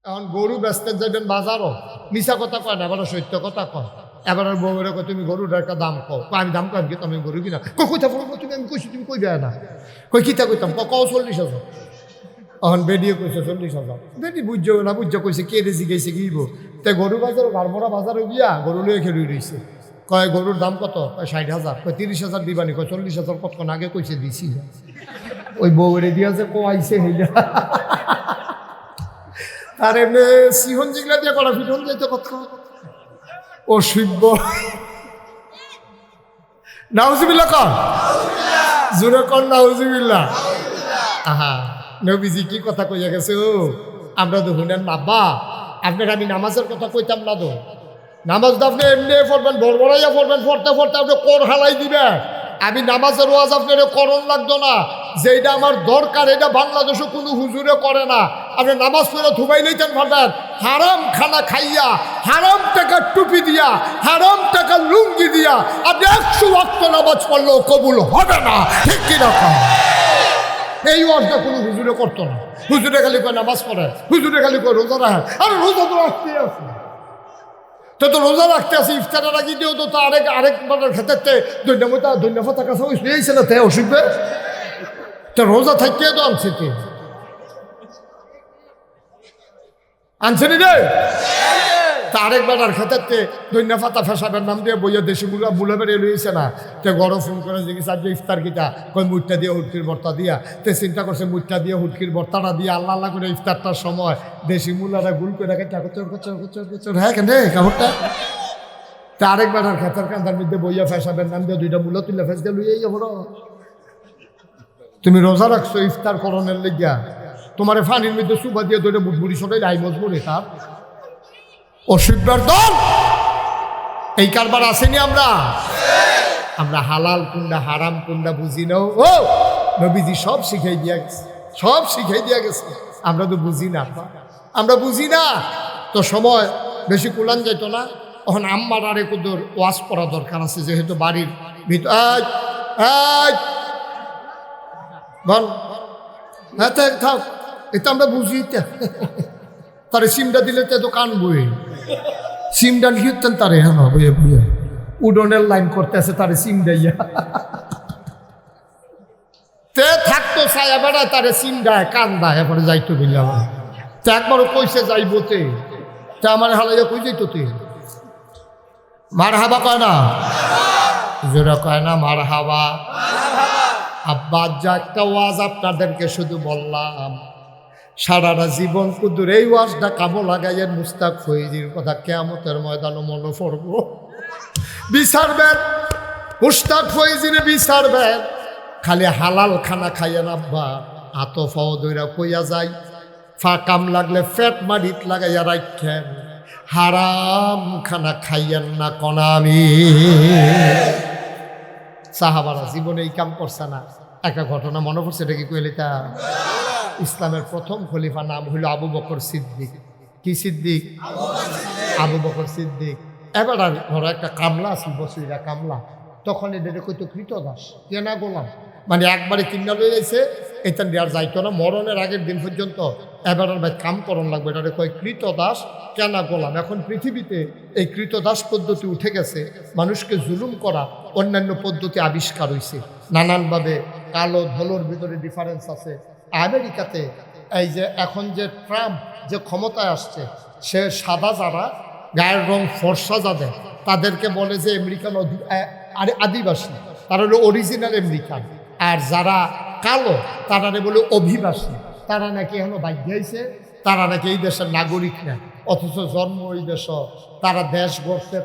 এখন গরু বেচতে যাবেন বাজারও, মিছা কথা কয় না, এবার সত্য কথা কয়। এবার বউরে কয় তুমি গরুর একটা দাম কও, আমি দাম কয় কি তুমি গরু কিনা কইতা পড়বো তুমি, আমি কইছি তুমি কই দেয় না, কই কিতা কইতাম কও 40,000। এখন বেডিয়ে কইছে 40,000। বেডি বুঝছো না বুঝছো কইছে কে রেজি গেছে কিব তে গরু বাজার বারমরা বাজারে গিয়া গরু লয়ে খেলুই রইছে। কয় গরুর দাম কত? কয় 60,000। কয় 30,000 দিবানি? কয় 40,000 কতক্ষণ আগে কইছে দিছি। ওই বউরে দিয়া যে কোয়াইছে হইলা আর এমনি সিহন জিগলা দিয়ে করা ফিটন যাইতে কত অসভ্য। নাউজুবিল্লাহ কর, জোরে কর নাউজুবিল্লাহ। আহা নবীজি কি কথা কইয়া গেছে, ও আমরা তো শুনেন না আব্বা, আপনার আমি নামাজের কথা কইতাম না তো, নামাজ তো আপনি এমনি পড়বেন, বড়বড়াইয়া পড়বেন, পড়তে পড়তে আপনি কর হালাই দিবেন। আমি নামাজের ওয়াজ আপনার করণ লাগতো না, যেটা আমার দরকার এটা বাংলাদেশে কোনো হুজুরে করে না। আপনি নামাজ পড়ে থুবাই লইতেন পারবেন, হারাম খানা খাইয়া, হারাম টাকা টুপি দিয়া, হারাম টাকা লুঙ্গি দিয়া আপনি 100 ওয়াক্ত নামাজ পড়লেও কবুল হবে না, ঠিক কিনা? এই ওয়াজটা কোনো হুজুরে করতো না। হুজুরে খালি কয় নামাজ পড়ে, হুজুরে খালি কয় রোজা রাখে। আরে রোজা তো রাখতে আছে, তো রোজা রাখতে আছে, ইফতারের আগে দিয়েও তো আরেক ক্ষেত্রে ধন্যবাদ কাছে হয়েছে না, তাই অসুবিধে তো রোজা থাকিয়ে তো আনছে কে আনছে নি রে। তা আরেকবার ক্ষেত্রে ধন্যবাদ ফেসাবের নাম দিয়ে বইয়া দেশি বুলে বেরিয়ে লইছে না, তে গরম ফোন করে জিজ্ঞেস আজকে ইফতার কিটা, কই মুটটা দিয়ে হুটকির ভর্তা দিয়া। তে চিন্তা করছে মুটটা দিয়ে হুটকির ভর্তাটা দিয়ে আল্লাহ আল্লাহ করে ইফতারটার সময় দেশি মুলারা গুল করে রাখে হ্যাঁ কেন কাপড়টা। তা আরেকবার খেতার কান্দার মধ্যে বইয়া ফেসাবের নাম দিয়ে 2টা মূলা তুলে ফেস দিয়ে লইয়াই যাবো। তুমি রোজা রাখছো ইফতার করণের লেগিয়া, তোমার ফানির মধ্যে সুবা দিয়ে 2টা বুটবুড়ি সটাই লাই মজবুরে তার অসুবিধার দল। এই কারবার আসেনি আমরা হালাল কুন্ডা হারাম কুন্ডা বুঝি নাও। ও নবীজি সব শিখাই দিয়া গেছে, সব শিখাই দিয়া গেছে, আমরা তো বুঝি না, আমরা বুঝি না। তো সময় বেশি কুলান যেত না, তখন আম্মার আরে কুদুর ওয়াজ করা দরকার আছে, যেহেতু বাড়ির ভিতর বল হ্যাঁ থাক, এটা আমরা বুঝি। তারে সিমটা দিলে তো কান বই সিমটা লিখতেন তারে, হ্যাঁ বইয়ে বইয়ে উডনের লাইন করতে আছে তারে সিম দেয়া তে থাকতো ছায়া বেড়া, তারে সিম দেয় কান দেয়, এরপরে যাইতো বিল্লাম। তে একবারও কইছে যাইবোতে, তে আমার হালাইয়া কই যাইতো তে মার হাবা কয় না, জোরা কয় না মার হাবা। আব্বা যা একটা ওয়াজ আপনাদেরকে শুধু বললাম, সারাটা জীবন কুদুর এই ওয়াজটা কামো লাগাইয়ের মুস্তাক ফৈজির কথা কিয়ামতের ময়দানে মনে পড়ব, বিচারবেন মুস্তাক ফৈজিরে বিচারবেন। খালি হালাল খানা খাইয়েন আব্বা, হাত ফাও দইরা কইয়া যায়, ফা কাম লাগলে ফ্যাট মারিত লাগাইয়া রাখেন, হারাম খানা খাইয়েন না কনামি। সাহাবারা জীবনে এই কাম করছে না। একটা ঘটনা মনে পড়ছে, এটা কি কইলে তা ইসলামের প্রথম খলিফা নাম হইল আবু বকর সিদ্দিক। কি সিদ্দিক? আবু বকর সিদ্দিক। এবার আর ধরো একটা কামলা আছে, বসিরা কামলা, তখন এদের কইতো কৃতদাস, কেনা গোলাম, মানে একবারে কিনা লয়ে গেছে, এটা আর যাইতো না মরণের আগের দিন পর্যন্ত। এবার আর ভাই কাম করণ লাগবে, এটা কয় কৃতদাস কেনা গোলাম। এখন পৃথিবীতে এই কৃতদাস পদ্ধতি উঠে গেছে, মানুষকে জুলুম করা অন্যান্য পদ্ধতি আবিষ্কার হয়েছে নানানভাবে। কালো ধলোর ভিতরে ডিফারেন্স আছে। আমেরিকাতে এই যে এখন যে ট্রাম্প যে ক্ষমতায় আসছে, সে সাদা যারা গায়ের রং ফর্সা যাদের, তাদেরকে বলে যে আমেরিকান আদিবাসী, তারা হলো অরিজিনাল আমেরিকান। আর যারা কালো তারা বলে অভিবাসী, তারা নাকি এখনো বাধ্য হয়েছে, তারা নাকি এই দেশের নাগরিক না, অথচ জন্ম ওই দেশ, তারা দেশ গড়ছে,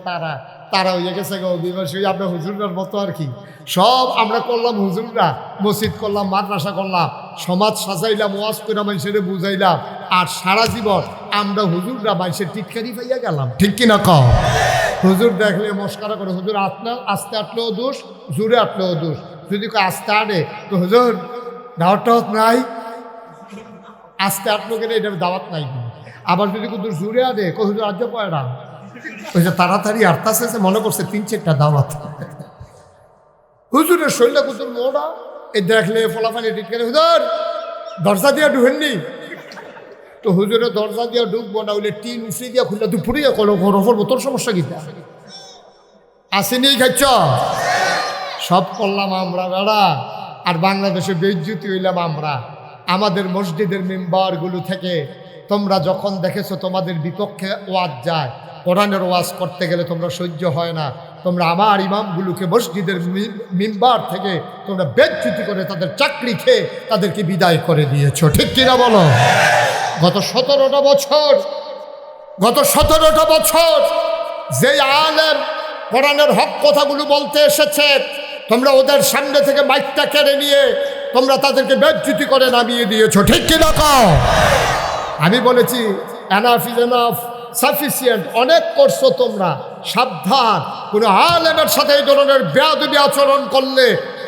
তারা হয়ে গেছে অভিবাসী। আমরা হুজুরার মতো আর কি, সব আমরা করলাম হুজুররা, মসজিদ করলাম, মাদ্রাসা করলাম, সমাজ সাজাইলাম, ওয়াজ করে মানুষের বুঝাইলাম, আর সারা জীবন আমরা হুজুররা মানুষের টিটকারি পাইয়া গেলাম, ঠিক কিনা কও? হুজুর দেখলে মস্কারা করে, হুজুর আস্তে আটলেও দোষ, জোরে আটলেও দোষ। যদি আস্তে আটে তো হুজুর দাওয়াত টাওয়াত নাই, আস্তে আটলো গেলে এটা দাওয়াত নাই। আবার যদি হুজুর জোরে আটে হুজুর আজ পয়রা, ওই যে তাড়াতাড়ি আটতাছে, মনে করছে 3-4টা দাওয়াত। হুজুরের শরীরটা হুজুর মোড়া, এই দেখলে ফলাফানি টিটকারি, হুজুর দরজা দিয়ে ঢুকেননি, তো হুজুরের দরজা দিয়ে ঢুকবো না হইলে টিন উফরি দিয়ে খুললে দুপুরিয়া কোনো ঘরফর তোর সমস্যা কিতা আসেনি খাচ্ছ সব করলাম আমরা বেড়া আর বাংলাদেশে বেইজ্জতি হইলাম আমরা আমাদের মসজিদের মেম্বারগুলো থেকে তোমরা যখন দেখেছো তোমাদের বিপক্ষে ওয়াজ যায় কোরআনের ওয়াজ করতে গেলে তোমরা সহ্য হয় না তোমরা আমার ইমামগুলোকে মসজিদের মেম্বার থেকে তোমরা বেইজ্জতি করে তাদের চাকরি খেয়ে তাদেরকে বিদায় করে দিয়েছো ঠিক কিনা বলো গত 17টা বছর যে আলেম কোরআনের হক কথাগুলো বলতে এসেছে তোমরা ওদের সামনে থেকে মাইকটা কেড়ে নিয়ে তোমরা তাদেরকে বেইজ্জতি করে নামিয়ে দিয়েছো ঠিক কিনা কও আমি বলেছি এনাফ ইজ এনাফ সাফিসিয়েন্ট অনেক করছো তোমরা সাবধান কোনো আলেমের সাথে এই ধরনের বেয়াদবি আচরণ করলে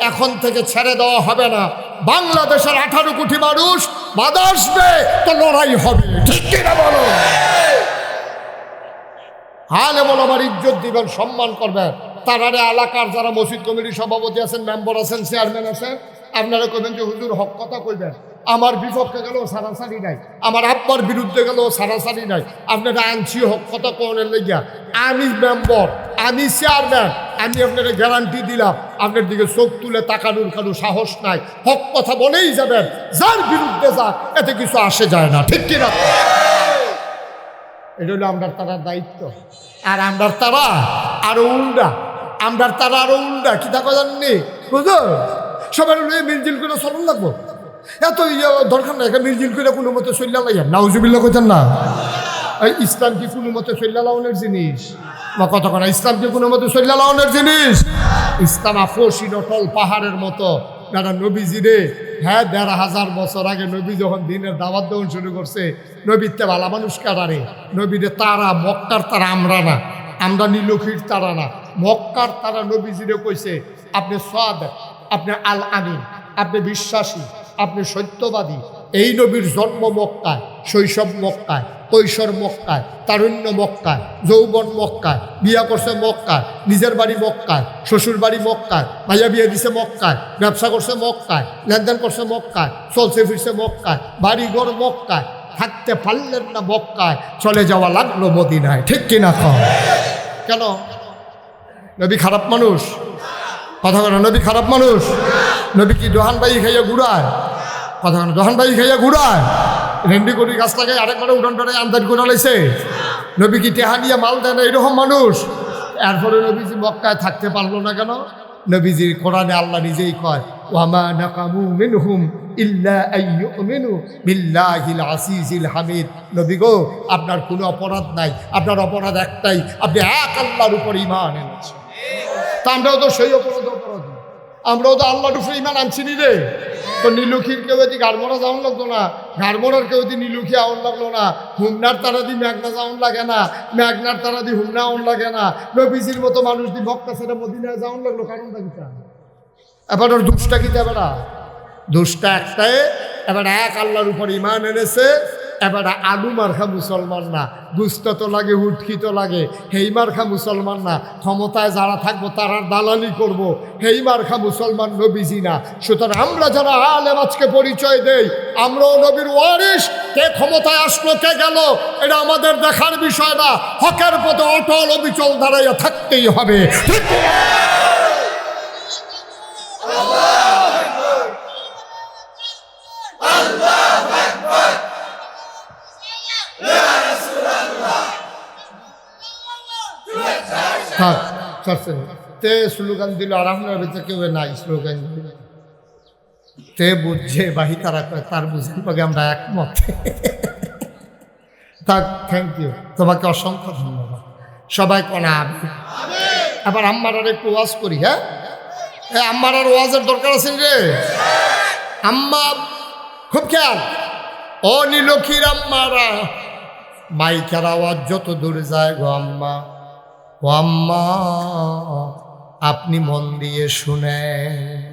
এখন থেকে ছেড়ে দেওয়া হবে না বাংলাদেশের 18 কোটি মানুষ বাধা আসবে তো লড়াই হবে ঠিক কিনা বলো আলেম ওলামার ইজ্জত দিবেন সম্মান করবেন তারারে এলাকার যারা মসজিদ কমিটির সভাপতি আছেন মেম্বার আছেন চেয়ারম্যান আছেন আপনারা কইবেন যে হুজুর হক কথা কইবেন আমার বিপক্ষে গেলেও সারাসারি নাই আমার আব্বার বিরুদ্ধে গেলেও সারাসারি নাই আপনারা আনছি হক কথা কোনের লেগিয়া আমি মেম্বার আমি চেয়ারম্যান আমি আপনাকে গ্যারান্টি দিলাম আপনার দিকে চোখ তুলে তাকানোর কারো সাহস নাই হক কথা বলেই যাবেন যার বিরুদ্ধে যাক এতে কিছু আসে যায় না ঠিক কিনা এটা হলো আমরার তারার দায়িত্ব আর আমরার তারা আরো উল্টা কি তা জাননি বুঝো সবাই মিলজিল করে চলন লাগবো এত দরকার নাই মিলজিল করে কোনো মতে চল্লা লাইয়া নাউজুবিল্লাহ কইতেন না এই ইসলাম কি কোনো মতে চল্লা লাউনের জিনিস বা কতক্ষণ ইসলাম কি কোনো মতে চল্লা লাউনের জিনিস ইসলাম আফসি নটল পাহাড়ের মতো যারা নবীজিরে হ্যাঁ 1500 বছর আগে নবী যখন দিনের দাওয়াত দেওয়া শুরু করছে নবীতে ভালা মানুষ কাটারে নবীরে তারা মক্কার তারা আমরা নীলক্ষীর তারা না মক্কার তারা নবীজিরে কইছে আপনি সাদেক আপনি আল আমিন আপনি বিশ্বাসী আপনি সত্যবাদী এই নবীর জন্ম মক্কায় শৈশব মক্কায় কৈশোর মক্কায় তারুণ্য মক্কায় যৌবন মক্কায় বিয়া করছে মক্কায় নিজের বাড়ি মক্কায় শ্বশুর বাড়ি মক্কায় ভাইয়া বিয়ে দিছে মক্কায় ব্যবসা করছে মক্কায় লেনদেন করছে মক্কায় চলছে ফিরছে মক্কায় বাড়িঘর মক্কায় থাকতে পারলেন না মক্কায় চলে যাওয়া লাগলো মদিনায় ঠিক কিনা কেন নবী খারাপ মানুষ কথা কেন নবী খারাপ মানুষ নবী কি দোহানবাই খাইয়া ঘুরায় কথা কেন দোহানবাই খাইয়া ঘুরায় রেন্ডি করি গাছ লাগাই আরেকবারে উড়ান টানে আন্দাজ করে লাইছে নবী কি টেহা নিয়ে মাল দেয় না এরকম মানুষ এরপরে নবীজি মক্কায় থাকতে পারলো না কেন নবীজির কোরআনে আল্লাহ নিজেই কয় ওয়ামা নাকামু মিনহুম ইল্লা আইয়ুমিনু বিল্লাহিল আসিজিল হামিদ নবী গো আপনার কোনো অপরাধ নাই আপনার অপরাধ একটাই আপনি এক আল্লাহর উপর ঈমান এনেছেন তা আমরাও তো সেই অপরাধী আমরাও তো আল্লাহর উপর ঈমান আনছি নি রে তো নীলক্ষীর কেউ যদি গাড়মোড়া যাওয়ান লাগতো না গাড়মোড়ার কেউ যদি নীলক্ষী আউন লাগলো না হুমনার তারা দি মেঘনা যাওয়ান লাগে না মেঘনার তারা দি হুমনা আউন লাগে না নবীজির মতো মানুষ দি মক্কা ছেড়ে মদিনায় যাওয়ান লাগলো কারণটা কিটা এবার ওর দুষ্টা কিটা বেড়া দুষ্টা একটাই এবার এক আল্লাহর উপর ঈমান এনেছে এবার আলু মার্খা মুসলমান না গুস্ত তো লাগে হুটকি তো লাগে হেই মার্খা মুসলমান না ক্ষমতায় যারা থাকবো তারা দালালি করব। হেই মার্খা মুসলমান নবীজি না সুতরাং আমরা যারা আলেম আজকে পরিচয় দেই আমরাও নবীর ওয়ারিস কে ক্ষমতায় আসলো কে গেল এটা আমাদের দেখার বিষয় না হকের পথে অটল অবিচল দাঁড়াইয়া থাকতেই হবে ঠিক তে স্লোগান দিল আর আপনার ভিতরে কেউ নাই স্লোগান দিল তে বুঝছে বাহি তারা তার বুঝেন পাকে আমরা একমত থাক থ্যাংক ইউ তোমাকে অসংখ্য ধন্যবাদ সবাই কোনা আবার আম্মার আর একটু ওয়াজ করি হ্যাঁ আম্মার আর ওয়াজের দরকার আছে রে আম্মা খুব খেয়াল ও নীলক্ষীর আম্মারা মাইকের আওয়াজ যত দূরে যায় গো আম্মা ও আম্মা আপনি মন দিয়ে শুনেন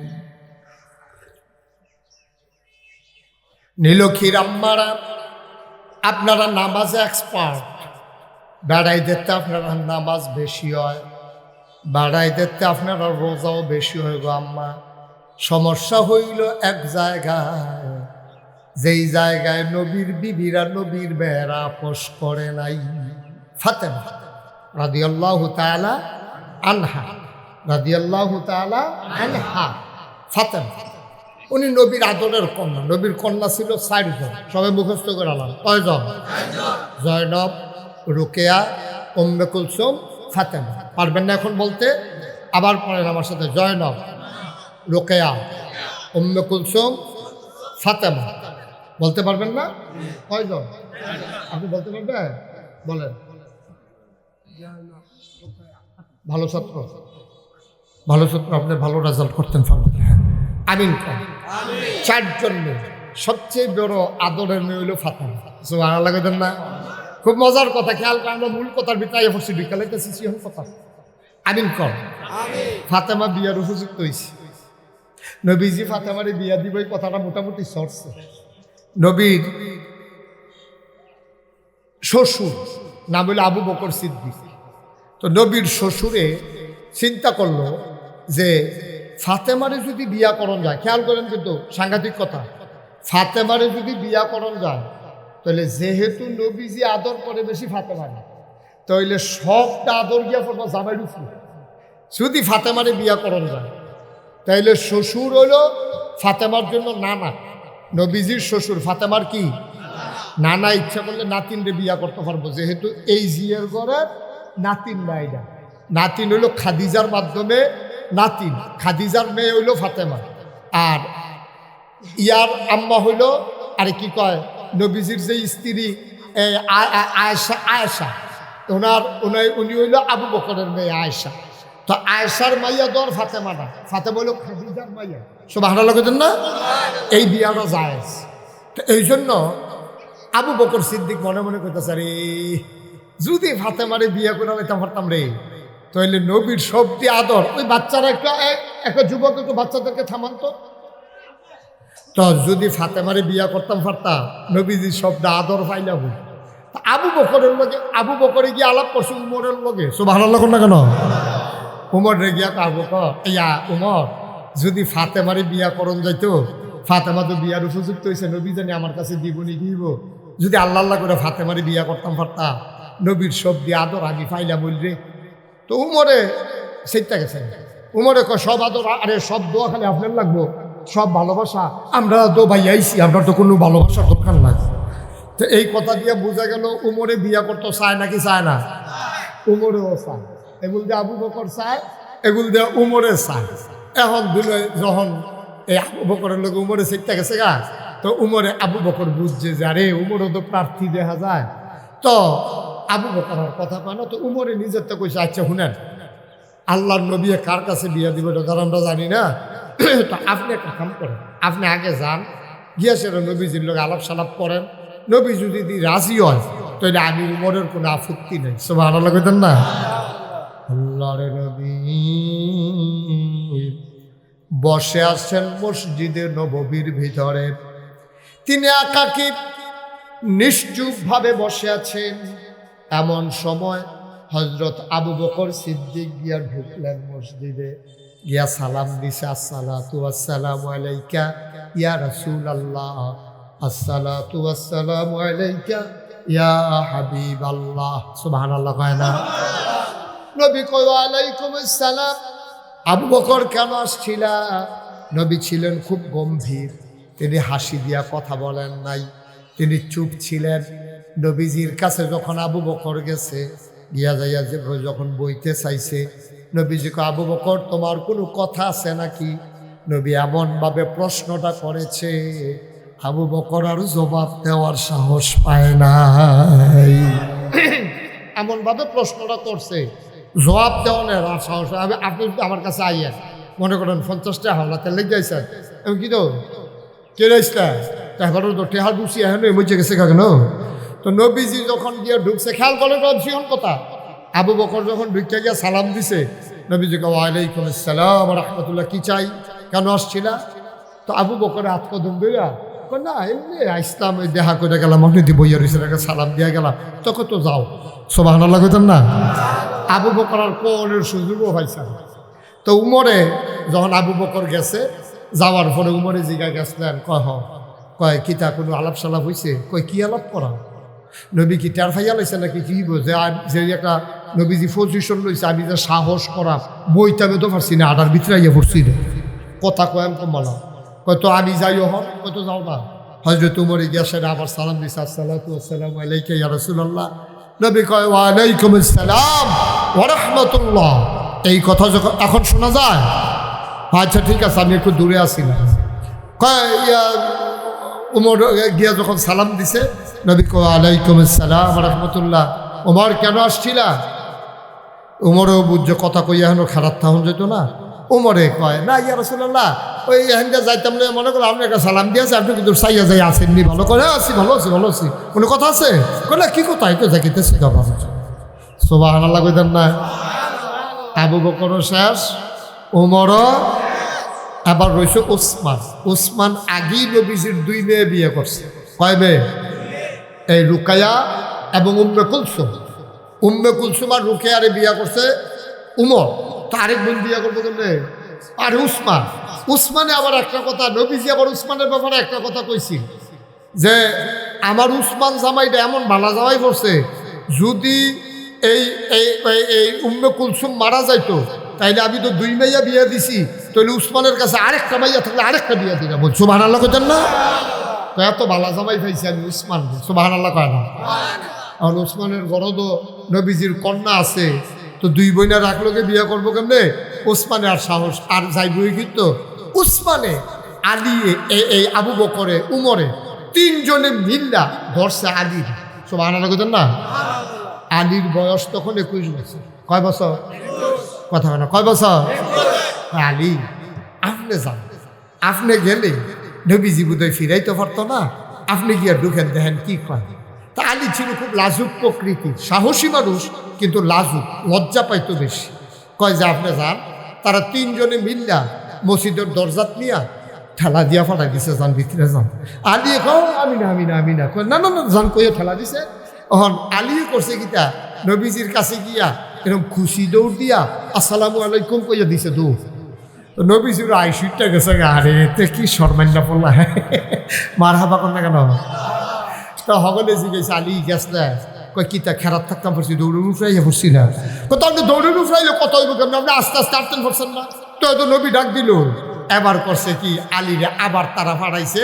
নীলক্ষীর আম্মারা আপনারা নামাজে এক্সপার্ট বেড়াই দেখতে আপনারা নামাজ বেশি হয় বেড়াই দেখতে আপনারা রোজাও বেশি হয় গো আম্মা সমস্যা হইল এক জায়গায় যেই জায়গায় নবীর বিবিরা নবীর মেয়েরা আপোষ করে নাই। ফাতেমা রাদিয়াল্লাহু তাআলা আনহা, রাদিয়াল্লাহু তাআলা আনহা, ফাতেমা উনি নবীর আদরের কন্যা। নবীর কন্যা ছিল 4 জন, সবাই মুখস্থ করে আলাম। কয়জন? জয়নব, রুকেয়া, উম্মে কুলসুম, ফাতেমা। পারবেন না এখন বলতে? আবার পড়েন আমার সাথে। জয়নব, রুকেয়া, উম্মে কুলসুম, ফাতেমা। বলতে পারবেন না? কয়জন? আপনি বলতে পারবেন? বলেন। ভালো ছাত্র, ভালো ছাত্র, আপনি ভালো রেজাল্ট করতেন পারবেন। আমিন। 4 জন মেয়ে, সবচেয়ে বড় আদরের মেয়ে হইল ফাতেমা। সুবহানাল্লাহ কইতেন না? খুব মজার কথা, খেয়াল করে আমরা মূল কথার ভিতরে পড়ছি, বিকালাইতেছি সিহন কথা। আমিন কর। ফাতেমা বিয়ার উপযুক্ত হয়েছে। নবীজি ফাতেমারে বিয়া দিব এই কথাটা মোটামুটি সরছে। নবীর শ্বশুর নাম হইল আবু বকর সিদ্দিক। তো নবীর শ্বশুরে চিন্তা করলো যে ফাতেমারে যদি বিয়া করণ যায়, খেয়াল করেন কিন্তু সাংঘাতিক কথা, ফাতেমারে যদি বিয়া করণ যায় তাহলে যেহেতু নবীজি আদর করে বেশি ফাতেমারে, তাহলে সবটা আদর গিয়া পড়বো জামাইর উপরে। যদি ফাতেমারে বিয়া করণ যায় তাইলে শ্বশুর হলো ফাতেমার জন্য নানা, নবীজির শ্বশুর ফাতেমার কি নানা। ইচ্ছা করলে নাতিনরে বিয়া করতে পারবো, যেহেতু এই জিয়ের ঘরের নাতিন নাই না। নাতিন হইল খাদিজার মাধ্যমে নাতিন, খাদিজার মেয়ে হইল ফাতেমা। আর ইয়ার আম্মা হইল, আরে কি কয়, নবীজির যে স্ত্রী আয়েশা, আয়েশা উনি হইল আবু বকরের মেয়ে আয়েশা। তো আয়েশার মাইয়া দর ফাতেমা না, ফাতেমা হইল খাদিজার মাইয়া। সব ভালো লাগতেন না? এই বিয়াটা জায়েজ। তো এই জন্য আবু বকর সিদ্দিক মনে মনে করতেছে, আরে যদি ফাতেমারে বিয়া করে নিতাম পারতাম রে, তাহলে নবীর সবটি আদর। ওই বাচ্চারা একটা যুবক একটু বাচ্চাদেরকে থামান্ত, তো যদি ফাতেমারে বিয়া করতাম পারতাম, নবীজির শব্দ আদর পাইলাম। আবু বকরের লগে, আবু বকরে গিয়ে আলাপ করছে উমরের লগে। সুবহানাল্লাহ না কেন? উমর রে গিয়া আবু বকর, ইয়া উমর, যদি ফাতেমারে বিয়া করণ যাইতো, ফাতেমা তো বিয়ার উপযুক্ত হয়েছে, নবী জানি আমার কাছে দিবনি দিব, যদি আল্লাহ আল্লাহ করে ফাতেমারে বিয়া করতাম পারতাম, নবীর শব্দে আদর আমি পাইলাম বলরে। তো উমরে সেইটা গেছে, উমরে সব আদর, আরে সব দোয়া খালি আপনার লাগবো, সব ভালোবাসা আমরা তো ভাই আইসি, আমরা তো কোনো ভালোবাসার দরকার নাই। তো এই কথা দিয়ে বোঝা গেল উমরে বিয়া করতে চায় নাকি চায় না? উমরেও চায়। এগুলো দিয়ে আবু বকর চায়, এগুলো দিয়ে উমরে চায়। এখন যখন এই আবু বকরের লোক উমরে সেইটা গেছে গা, তো উমরে আবু বকর বুঝছে যে আরে উমরও তো প্রার্থী দেখা যায়, তো আবু বকরের কথা পায় না। তো উমরে নিজের তো কইছে, আচ্ছা শুনেন, আল্লাহর নবী কার কাছে বিয়া দিব এটা তার আমরা জানি না, তো আপনি একটা কাম করেন, আপনি আগে যান, গিয়া সেটা নবীজির লোক আলাপ সালাপ করেন, নবী যদি রাজি হয় তাহলে আমি উমরের কোনো আপত্তি নেই। সুবহানাল্লাহ কইতেন না? আল্লাহর নবী বসে আছেন মসজিদে নববীর ভিতরে, তিনি একাকী নিশ্চুপভাবে বসে আছেন। এমন সময় হযরত আবু বকর সিদ্দিক গিয়া ঢুকলেন মসজিদে, গিয়া সালাম দিছে, আসসালাতু ওয়াসসালামু আলাইকা ইয়া রাসূলুল্লাহ, আসসালাতু ওয়াসসালামু আলাইকা ইয়া হাবিবাল্লাহ। সুবহানাল্লাহ কয় না? নবী কয় ওয়া আলাইকুম আসসালাম। আবু বকর কেন আসছিলা? নবী ছিলেন খুব গম্ভীর, তিনি হাসি দিয়া কথা বলেন নাই, তিনি চুপ ছিলেন। নবীজির কাছে যখন আবু বকর গেছে, গিয়া যাইয়া যে যখন বইতে চাইছে, নবীজি কয় আবু বকর তোমার কোনো কথা আছে নাকি? নবী এমনভাবে প্রশ্নটা করেছে, আবু বকর আর জবাব দেওয়ার সাহস পায় নাই। এমনভাবে প্রশ্নটা করছে, জবাব দেওয়ার আর সাহস। আপনি আমার কাছে আইয়েন, মনে করেন 50টা হাওলাতে লেগে যাইছেন, আমি কি তো কে রাইসলা এখন তো টেহার বুঝি এখন মজে গেছে কেন? তো নবীজি যখন গিয়ে ঢুকছে, খেয়াল করে অপশন কথা, আবু বকর যখন ঢুকতে গিয়ে সালাম দিছে, নবীজিকে ওয়ালাইকুম আসসালাম রাহমাতুল্লাহ, কি চাই, কেন আসছিলা? তো আবু বকর হাত কদম দিলা, না এমনি আসলাম, ওই দেখা করে গেলাম, আপনি বইয়া রয়েছে সালাম দিয়া গেলাম, তখন তো যাও। সুবহানাল্লাহ কইতেন না? আবু বকর আর কোনের সুযোগও পাইছে। তো উমরে যখন আবু বকর গেছে, যাওয়ার পরে উমরে জিগা গেছিলেন, কহ কয় কিতা কোনো আলাপ সালাপ হয়েছে? কয় কি আলাপ করা? নবী কি টের ফাইয়া লাইছে নাকি কি বোঝে? যে একটা নবীজি পজিশন লইছে, আমি যে সাহস করা বইতে আমি তো পারছি না, আটার ভিতরে আইয়া পড়ছি না, কথা কয়াম কমালাম। কয়তো আমি যাইও হন, কয়তো যাও না। হজরত উমর গিয়া সেটা আবার সালাম দিছে, আসসালাতু ওয়াসসালামু আলাইকা ইয়া রাসূলুল্লাহ। নবী কয় ওয়া আলাইকুমুস সালাম ওয়া রাহমাতুল্লাহ। এই কথা যখন এখন শোনা যায়, আচ্ছা ঠিক আছে, আমি একটু দূরে আছি না। কয় উমর গিয়া যখন সালাম দিছে, নবী কয় আলাইকুমুস সালাম ওয়া রাহমাতুল্লাহ। উমর কেন আসছিলা? উমরও বুঝছে কথা কই এখনো খারাপ থাকুন যেত না। উমরে কয় না ইয়া রাসূলুল্লাহ, ওই এখানটা যাইতাম না, মনে করো আপনি একটা সালাম দিয়েছে, আপনি কিন্তু সাইয়া যাই আসেননি। ভালো করে আছি, ভালো আছি, ভালো আছি। কোনো কথা আছে? না কি কথা? এই তো যাইতেছি। সুবহানাল্লাহ কইতেন না? আবু বকরও শেষ, উমরও, আবার রয়েছে ওসমান। ওসমান আগেই নবীজির 2 মেয়ে বিয়ে করছে। কয় মেয়ে? এই রুকায়া এবং উম্মে কুলসুম। উম্মে কুলসুম আর রুকায়ারে বিয়ে করছে উমর। তো আরেক বোন বিয়ে করবো কেমনে? আর উসমান। উসমানে আবার একটা কথা, নবীজি আবার উসমানের ব্যাপারে একটা কথা কইছি যে আমার উসমান জামাইটা এমন ভালো জামাই করছে, যদি এই এই উম্মে কুলসুম মারা যাইতো তাইলে আমি তো 2 মাইয়া বিয়ে দিছি, তাহলে উসমানের কাছে আরেকটা মাইয়া থাকলে আরেকটা বিয়ে দিলাম। সুবহানাল্লাহ কইতেন না? তো এত ভালো জামাই পাইছি আমি উসমান। সুবহানাল্লাহ কয় না? আর উসমানের গরদ নবীজির কন্যা আছে, তো 2 বোনা রাখলোকে বিয়ে করবো কেমনে? উসমানে আর সাহস আর যাইবই কিন্তু। উসমানে, আলী, এই আবু বকরে, উমরে 3 জনে মিল্লা ধরছে আলীর। সুবহানাল্লাহ কইতেন না? আলীর বয়স তখন 21 বছর। কয় বছর? কথা না, কয় বছর? আলী, আপনি যান, আপনি গেলে নবীজি বোধহয় ফিরাইতে পারতো না, আপনি গিয়া ঢুকেন, দেখেন কি কয়। তা আলী ছিল খুব লাজুক প্রকৃতির, সাহসী মানুষ, কিন্তু লাজুক, লজ্জা পাইতো বেশি। কয় যে আপনি যান। তারা 3 জনে মিল্লা মসজিদের দরজাত নিয়া ঠেলা দিয়া ফাটাই দিছে, যান ভিতরে যান। আলী কয় আমি না, আমি না, আমি না। কয় না না না, যান কইয়া ঠেলা দিছে। এখন আলী করছে কিতা, নবীজির কাছে গিয়া এরকম খুশি দৌড় দিয়া আসসালামু আলাইকুম কইয়া দিছে দৌড়। তো নবীজির আইসিটটা গেছে, আরে এতে কি শর্মান্ডা পড়লা, মার হাবা কর না কেন? তো হগলে জিজ্ঞেস আলী গেছ না? কয় কিতা খেরাত থাকতাম পড়ছি, দৌড়ে উফরাইয়া পড়ছি না। কত আপনি দৌড়ে উফরাইলে কত হইব কেমন? আপনি আস্তে আস্তে আটতেন পারছেন না? তো হয়তো নবী ডাক দিল। এবার করছে কি, আলীরে আবার তারা ফাড়াইছে।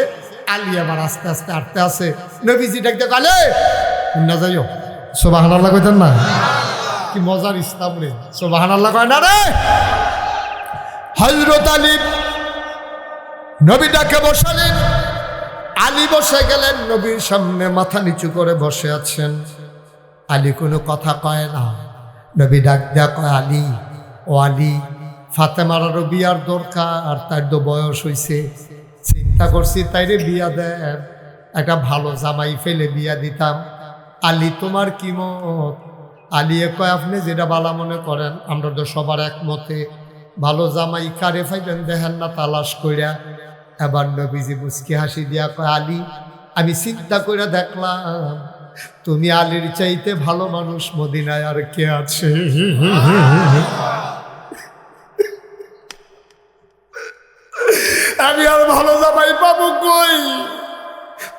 আলী আবার আস্তে আস্তে আটতে আছে। নবীজি ডাক দেখ, আলে না যাইও। সুবহানাল্লাহ কইতেন না? কি মজার ইসলাম রে! সুবহানাল্লাহ কয় না রে? হযরত আলী নবী ডাকে বসালেন। আলী বসে গেলেন, নবীর সামনে মাথা নিচু করে বসে আছেন। আলী কোনো কথা কয় না। নবী ডাক দেয়া কয়, আলী, ও আলী, ফাতেমারও বিয়ার দরকার, তার তো বয়স হইছে, চিন্তা করছি তাইরে বিয়া দেন, একটা ভালো জামাই ফেলে বিয়া দিতাম। আলী তোমার কি মত? আলী কয় আপনি যেটা ভালো মনে করেন, আমরা তো সবার একমতে। ভালো জামাই কারে পাইবেন দেখেন না তালাশ কইরা। এবার নবীজি মুচকি হাসি দিয়া কয়, আলী আমি চিন্তা করে দেখলাম তুমি আলীর চাইতে ভালো মানুষ মদিনায় আর কে আছে? আমি আর ভালো জামাই পাবো কই?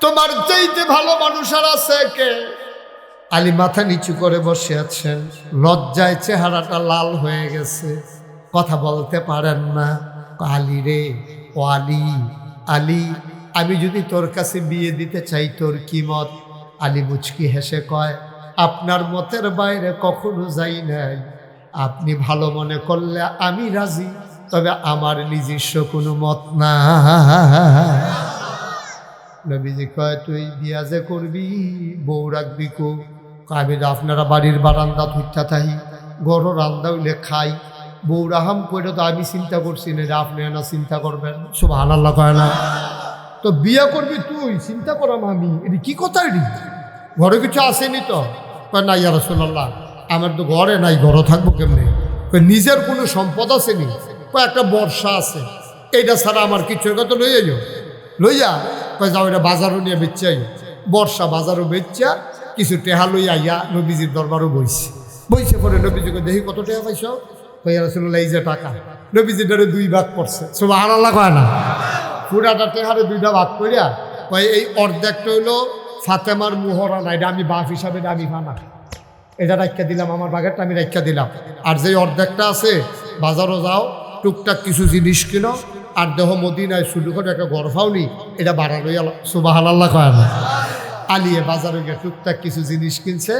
তোমার চাইতে ভালো মানুষ আর আছে কে? আলী মাথা নিচু করে বসে আছেন, লজ্জায় চেহারাটা লাল হয়ে গেছে, কথা বলতে পারেন না। আলী রে, ও আলী, আলী আমি যদি তোর কাছে বিয়ে দিতে চাই তোর কি মত? আলী মুচকি হেসে কয়, আপনার মতের বাইরে কখনো যাই নাই, আপনি ভালো মনে করলে আমি রাজি, তবে আমার নিজস্ব কোনো মত না। নবীজি কয়, তুই বিয়া যে করবি বউ রাখবি কো? আমি আপনারা বাড়ির বারান্দা ধুইতা থাই, গরো রান্দা হইলে খাই, বউ রাহাম করে তো আমি চিন্তা করছি না, আপনি না চিন্তা করবেন। সুবহানাল্লাহ কয় না? তো বিয়া করবি তুই, চিন্তা করাম আমি, এটি কি কথা? এটি ঘরে কিছু আসেনি তো? কয় না ইয়া রাসূলুল্লাহ, আমার তো ঘরে নাই, ঘরে থাকবো কেমনে? নিজের কোনো সম্পদ আসেনি? কয় একটা বর্ষা আছে, এইটা ছাড়া আমার কিছু কত লইয়া যাও, লইয়া কয় যাও এটা বাজারও নিয়ে বেচাই। বর্ষা বাজারও বেচা কিছু টেহা লইয়া ইয়া নবীজির দরবারও বইছে। বইছে পরে নবীজিকে দেখি কত টাকা পাইছ? কইয়া রাসূলুল্লাহ এই যে টাকা। নবীজিটারে 2 ভাগ করছে। সুবহানাল্লাহ কয় না? পুরাটা টেহারে 2টা ভাগ করিয়া কয় এই অর্ধেকটা হইলো ফাতেমার মুহরানা, এটা আমি বাপ হিসাবে দামি ফানা, এটা রাখা দিলাম, আমার বাগেরটা আমি রাখা দিলাম। আর যে অর্ধেকটা আছে বাজারও যাও, টুকটাক কিছু জিনিস কিনো, আর দেহ মদিনায় শুরু করে একটা গরফাও নি, এটা বাড়ালো সুবহানাল্লাহ কয় না। আলিয়ে বাজারে গিয়ে টুকটাক কিছু জিনিস কিনছে,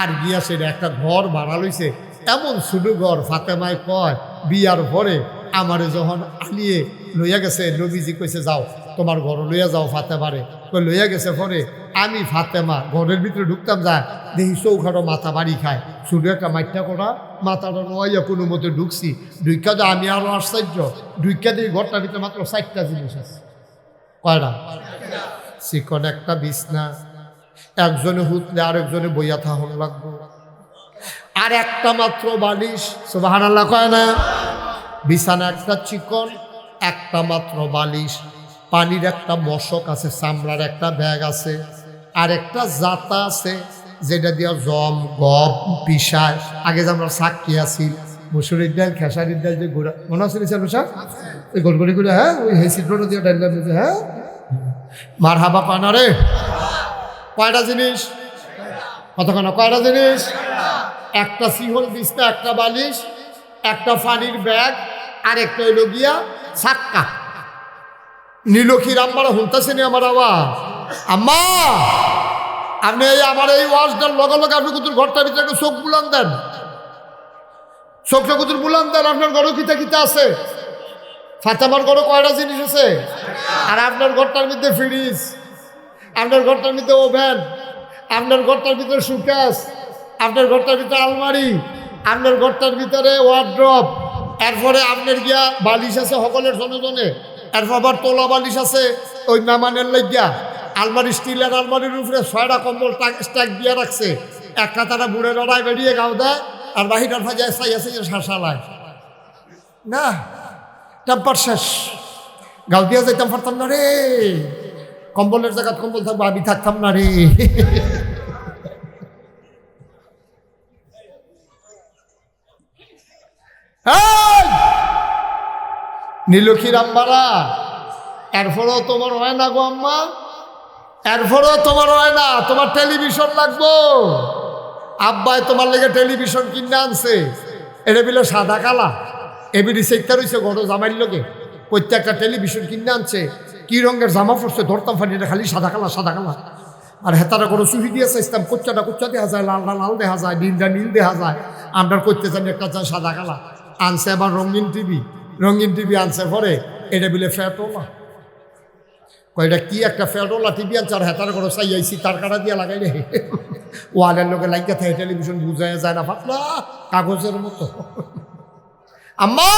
আর গিয়া সেটা একটা ঘর ভাড়া লইছে, এমন শুধু ঘর। ফাতেমায় কয় বিয়ার পরে আমারে যখন আলিয়ে লইয়া গেছে, নবীজি কইছে যাও তোমার ঘর লইয়া যাও ফাতেমারে, কই লইয়া গেছে পরে আমি ফাতেমা ঘরের ভিতরে ঢুকতাম, যা দেখি চৌখাটো মাথা বাড়ি খায়, শুধু একটা মাইটা করা মাথাটা নোয়াইয়া কোনো মতে ঢুকছি, ঢুকা দে আমি আরো আশ্চর্য, ঢুকা দিয়ে ঘরটার ভিতরে মাত্র 4টা জিনিস আছে। কয়টা? চিকন একটা বিছনা, একজনে হুতলে আরেকজনে বইয়া থাহন লাগবো, আর একটা মাত্র বালিশ, সুবহানাল্লাহ কয় না। বিছানা একটা চিকন, একটা মাত্র বালিশ, পানির একটা মশক আছে, চামড়ার একটা ব্যাগ আছে, আর একটা জাতা আছে যেটা দিয়া জম গপ পিসায়। আগে যে আমরা সাক্ষী আছি মুসুরির ডাল খেসারির ডাল যে গোড়া মনে আছে ওই গোলগলি করে, হ্যাঁ ওই হেসিড্রোটা দিয়ে ডাল, হ্যাঁ মার হাবা পানা রে। কয়টা জিনিস? কতক্ষণ? কয়টা জিনিস? একটা সিহল বিছনা, একটা বালিশ, একটা পানির ব্যাগ, আর একটা হইল গিয়া সাক্কা। নীলক্ষীর আম্মারা শুনতেছেন আমার আওয়াজ? আম্মা আপনি আমার এই ওয়াজটার লগে লগে আপনি কুতুর ঘরটার ভিতরে একটু চোখ বুলান দেন, চোখটা কুতুর বুলান দেন। আপনার ঘরও কিতা কিতা আছে? ফাতেমার ঘরও কয়টা জিনিস আছে? আর আপনার ঘরটার মধ্যে ফ্রিজ, আপনার ঘরটার মধ্যে ওভেন, আপনার ঘরটার ভিতরে সুকেস, আপনার ঘরটার ভিতরে আলমারি, আপনার ঘরটার ভিতরে ওয়ার্ড্রপ, এরপরে আপনার গিয়া বালিশ আছে সকলের জনে জনে, এরপর আবার তোলা বালিশ আছে ওই মেহমানের লাগিয়া। আলমারি স্টিলের আলমারির উপরে 6টা কম্বল স্ট্যাক দিয়ে রাখছে, একটা তারা বুড়ে লড়াই বেরিয়ে গাও দেয়, আর বাহিটার ভাজায় চাই আছে যে শাসালায় না, টেম্পার শেষ, গাও দিয়া যাইতাম পারতাম না রে, কম্বলের জায়গা কম্বল থাকবো, আমি থাকতাম না রে। নীলক্ষীর আম্মারা, এরপরেও তোমার হয় না গো আম্মা, এরপরেও তোমার হয় না, তোমার টেলিভিশন লাগবো। আব্বাই তোমার লেগে টেলিভিশন কিনে আনছে, এটা বিলে সাদা কালা, এবিডি সেক্টার হয়েছে গড় জামাইর লোকে, প্রত্যেকটা টেলিভিশন কিনে আনছে, কি রঙের জামা পড়ছে ধরতাম ফাটিটা খালি সাদা কালা সাদা কালা, আর হেতারা করে চুহি দিয়ে চাইতাম, কোচ্চাটা কোচ্চা দেখা যায়, লালটা লাল দেখা যায়, নীলটা নীল দেখা যায়, আমরা করতে চাই একটা চাই সাদা কালা। আনছে আবার রঙিন টিভি আনছে পরে এটা বিলে ফ্যাটোলা, কয়টা কি একটা ফ্যাটোলা টিভি আনছে, আর হেতারা করে চাই আইসি তার কাটা দিয়ে লাগাই রে, ওয়ালের লোকে লাগিয়ে থাকে, টেলিভিশন বুঝাই যায় না, পাতলা কাগজের মতো। আম্মা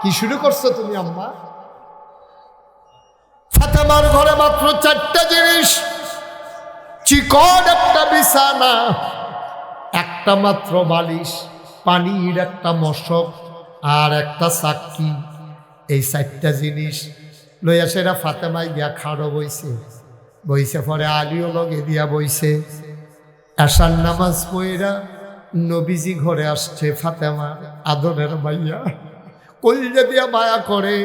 কি শুরু করছো তুমি আম্মা? ফাতেমার ঘরে মাত্র 4টা জিনিস, চিকন একটা বিছানা, একটা মাত্র বালিশ, পানির একটা মশক, আর একটা সাক্ষী। এই 4টা জিনিস লইয়া সেরা ফাতেমায় গিয়া খাড়ো বইছে পরে আলিও লগে দিয়া বইছে। এশার নামাজ পইরা নবীজি ঘরে আসছে, ফাতেমা আদরের মাইয়া কলিজা দিয়া মায়া করে।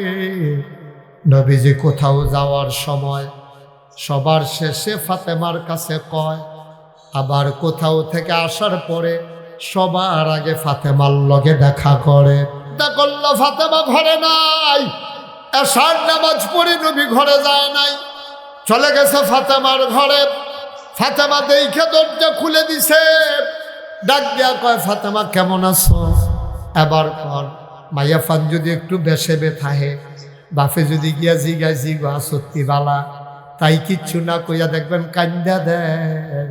নবীজি কোথাও যাওয়ার সময় সবার শেষে ফাতেমার কাছে কয়, আবার কোথাও থেকে আসার পরে সবার আগে ফাতেমার লগে দেখা করে। দেখল ফাতেমা ঘরে নাই, এশার নামাজ পড়ে নবী ঘরে যায় নাই, চলে গেছে ফাতেমার ঘরে। ফাতেমা দেখে দরজা খুলে দিছে, ডাক দিয়া কয় ফাতেমা কেমন আছো? এবার কর মাইয়া ফান যদি একটু বেশে বেথাহে, বাপে যদি গিয়া জিগায় জিগা সত্যি বালা, তাই কিচ্ছু না কইয়া দেখবেন কান্দা দেয়।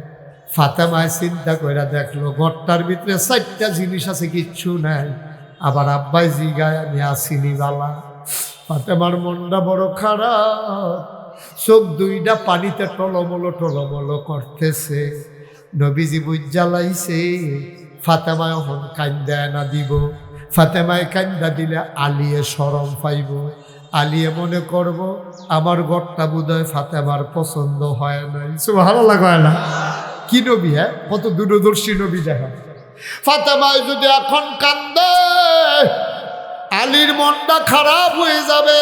ফাতেমায় চিন্তা কইরা দেখলো ঘরটার ভিতরে 4টা জিনিস আছে, কিচ্ছু নাই, আবার আব্বাই জিগায় আমি আসিনি বালা। ফাতেমার মনটা বড় খারাপ, চোখ 2টা পানিতে টলমলো করতেছে। নবীজি বুঝা লাইছে ফাতেমায় এখন কান্দা না দিব, ফাতেমায় কান্দা দিলে আলিয়ে শরম পাইব, আলিয়ে মনে করব আমার ঘরটা বোধহয় ফাতেমার পছন্দ হয় নাই। সুবহানাল্লাহ কয় না? কি নবী, হ্যাঁ কত দূরদর্শী নবী দেখা। ফাতেমায় যদি এখন কান্দে আলীর মনটা খারাপ হয়ে যাবে,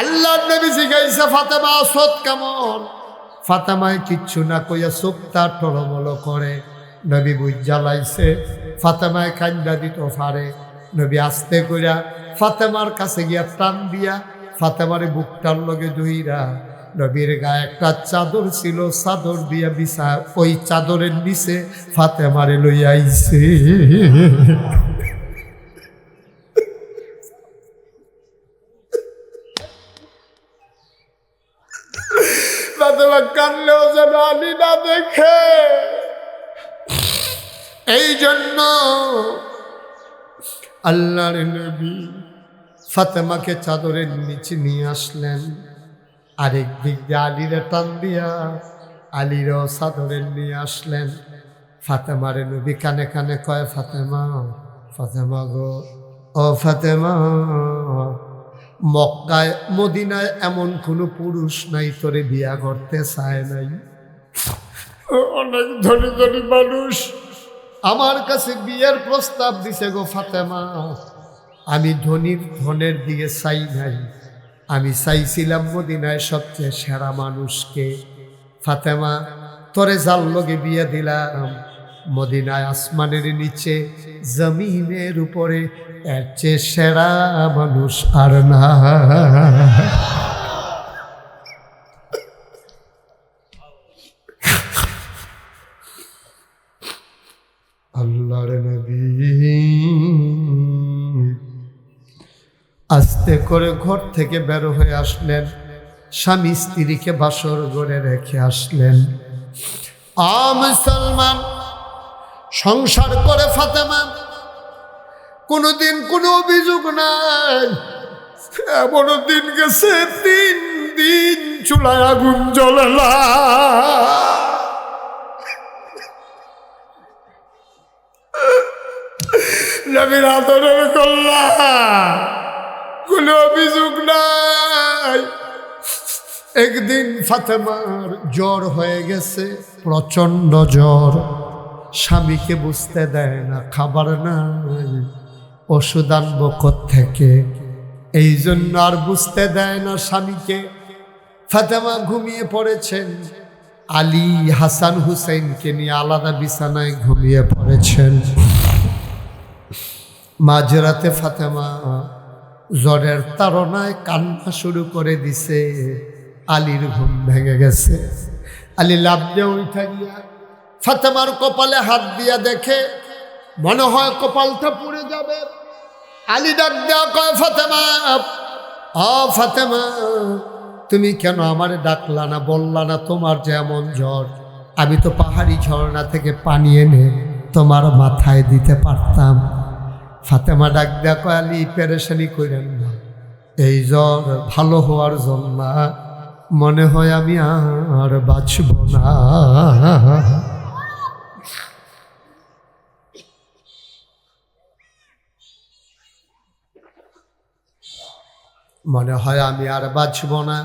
আল্লাহর নবী জিজ্ঞাসা ফাতেমা সৎ কেমন? ফাতেমায় কিচ্ছু না কইয়া চোখটা টলমল করে। নবী বুঝ জ্বালাইছে, ফাতেমায় কান্দা দিত ফারে। নবী আস্তে কইরা ফাতেমার কাছে গিয়া টান দিয়া ফাতেমারে বুকটার লগে ধইরা নবীর গায়ে একটা চাদর ছিল, চাদর দিয়া বিছা ওই চাদরের নিচে ফাতেমারে লইয়া আইছে। ফাতেমা কানলেও যেন আলী না দেখে। এই জন্য আল্লাহর নবী ফাতেমাকে চাদরের নিচে নিয়ে আসলেন। আরেক দিক দিয়ে আলীরে টান দিয়া আলীরও চাদরের নিয়ে আসলেন। ফাতেমারে নবী কানে কানে কয়, ফাতেমা, ফাতেমা গো, ও ফাতেমা, মক্কায় মদিনায় এমন কোনো পুরুষ নাই তোরে বিয়া করতে চায় নাই। অনেক ধনী ধনী মানুষ আমার কাছে বিয়ের প্রস্তাব দিছে গো ফাতেমা। আমি ধনের দিকে চাই নাই, আমি চাইছিলাম মদিনায় সবচেয়ে সেরা মানুষকে। ফাতেমা, তোরে যার লগে বিয়ে দিলাম, মদিনায় আসমানের নিচে জমিনের উপরে এর চেয়ে সেরা মানুষ আর না। আল্লাহর নবী আস্তে করে ঘর থেকে বের হয়ে আসলেন, স্বামী স্ত্রীকে বাসর ঘরে রেখে আসলেন। মুসলমান সংসার করে ফাতেমা কোনোদিন কোনো অভিযোগ নাই। এমন দিন গেছে 3 দিন চুলায় আগুন জ্বলে না। নবীর আদরের কল্লা, কোনো অভিযোগ নাই। একদিন ফাতেমার জ্বর হয়ে গেছে, প্রচন্ড জ্বর। স্বামীকে বুঝতে দেয় না, খাবার নাই, ওষুধ আনবো থেকে, এই জন্য আর বুঝতে দেয় না স্বামীকে। ফাতেমা ঘুমিয়ে পড়েছেন, আলী হাসান হুসেনকে নিয়ে আলাদা বিছানায় ঘুমিয়ে পড়েছেন। মাঝরাতে ফাতেমা জ্বরের তাড়নায় কান্না শুরু করে দিছে। আলীর ঘুম ভেঙে গেছে। আলী লাফ দিয়ে উঠে গিয়া ফাতেমার কপালে হাত দিয়া দেখে, মনে হয় কপালটা পুড়ে যাবে। আলী ডাক দেয়া কয়, ফাতেমা, ফাতেমা, তুমি কেন আমারে ডাকলা না, বললা না তোমার যে এমন জ্বর? আমি তো পাহাড়ি ঝর্ণা থেকে পানি এনে তোমার মাথায় দিতে পারতাম। ফাতেমা ডাক দেয়া কয়, আলী পেরেশানি করেন না, এই জ্বর ভালো হওয়ার জন্য মনে হয় আমি আর বাঁচব না। মনে হয় আমি আর বাঁচব না।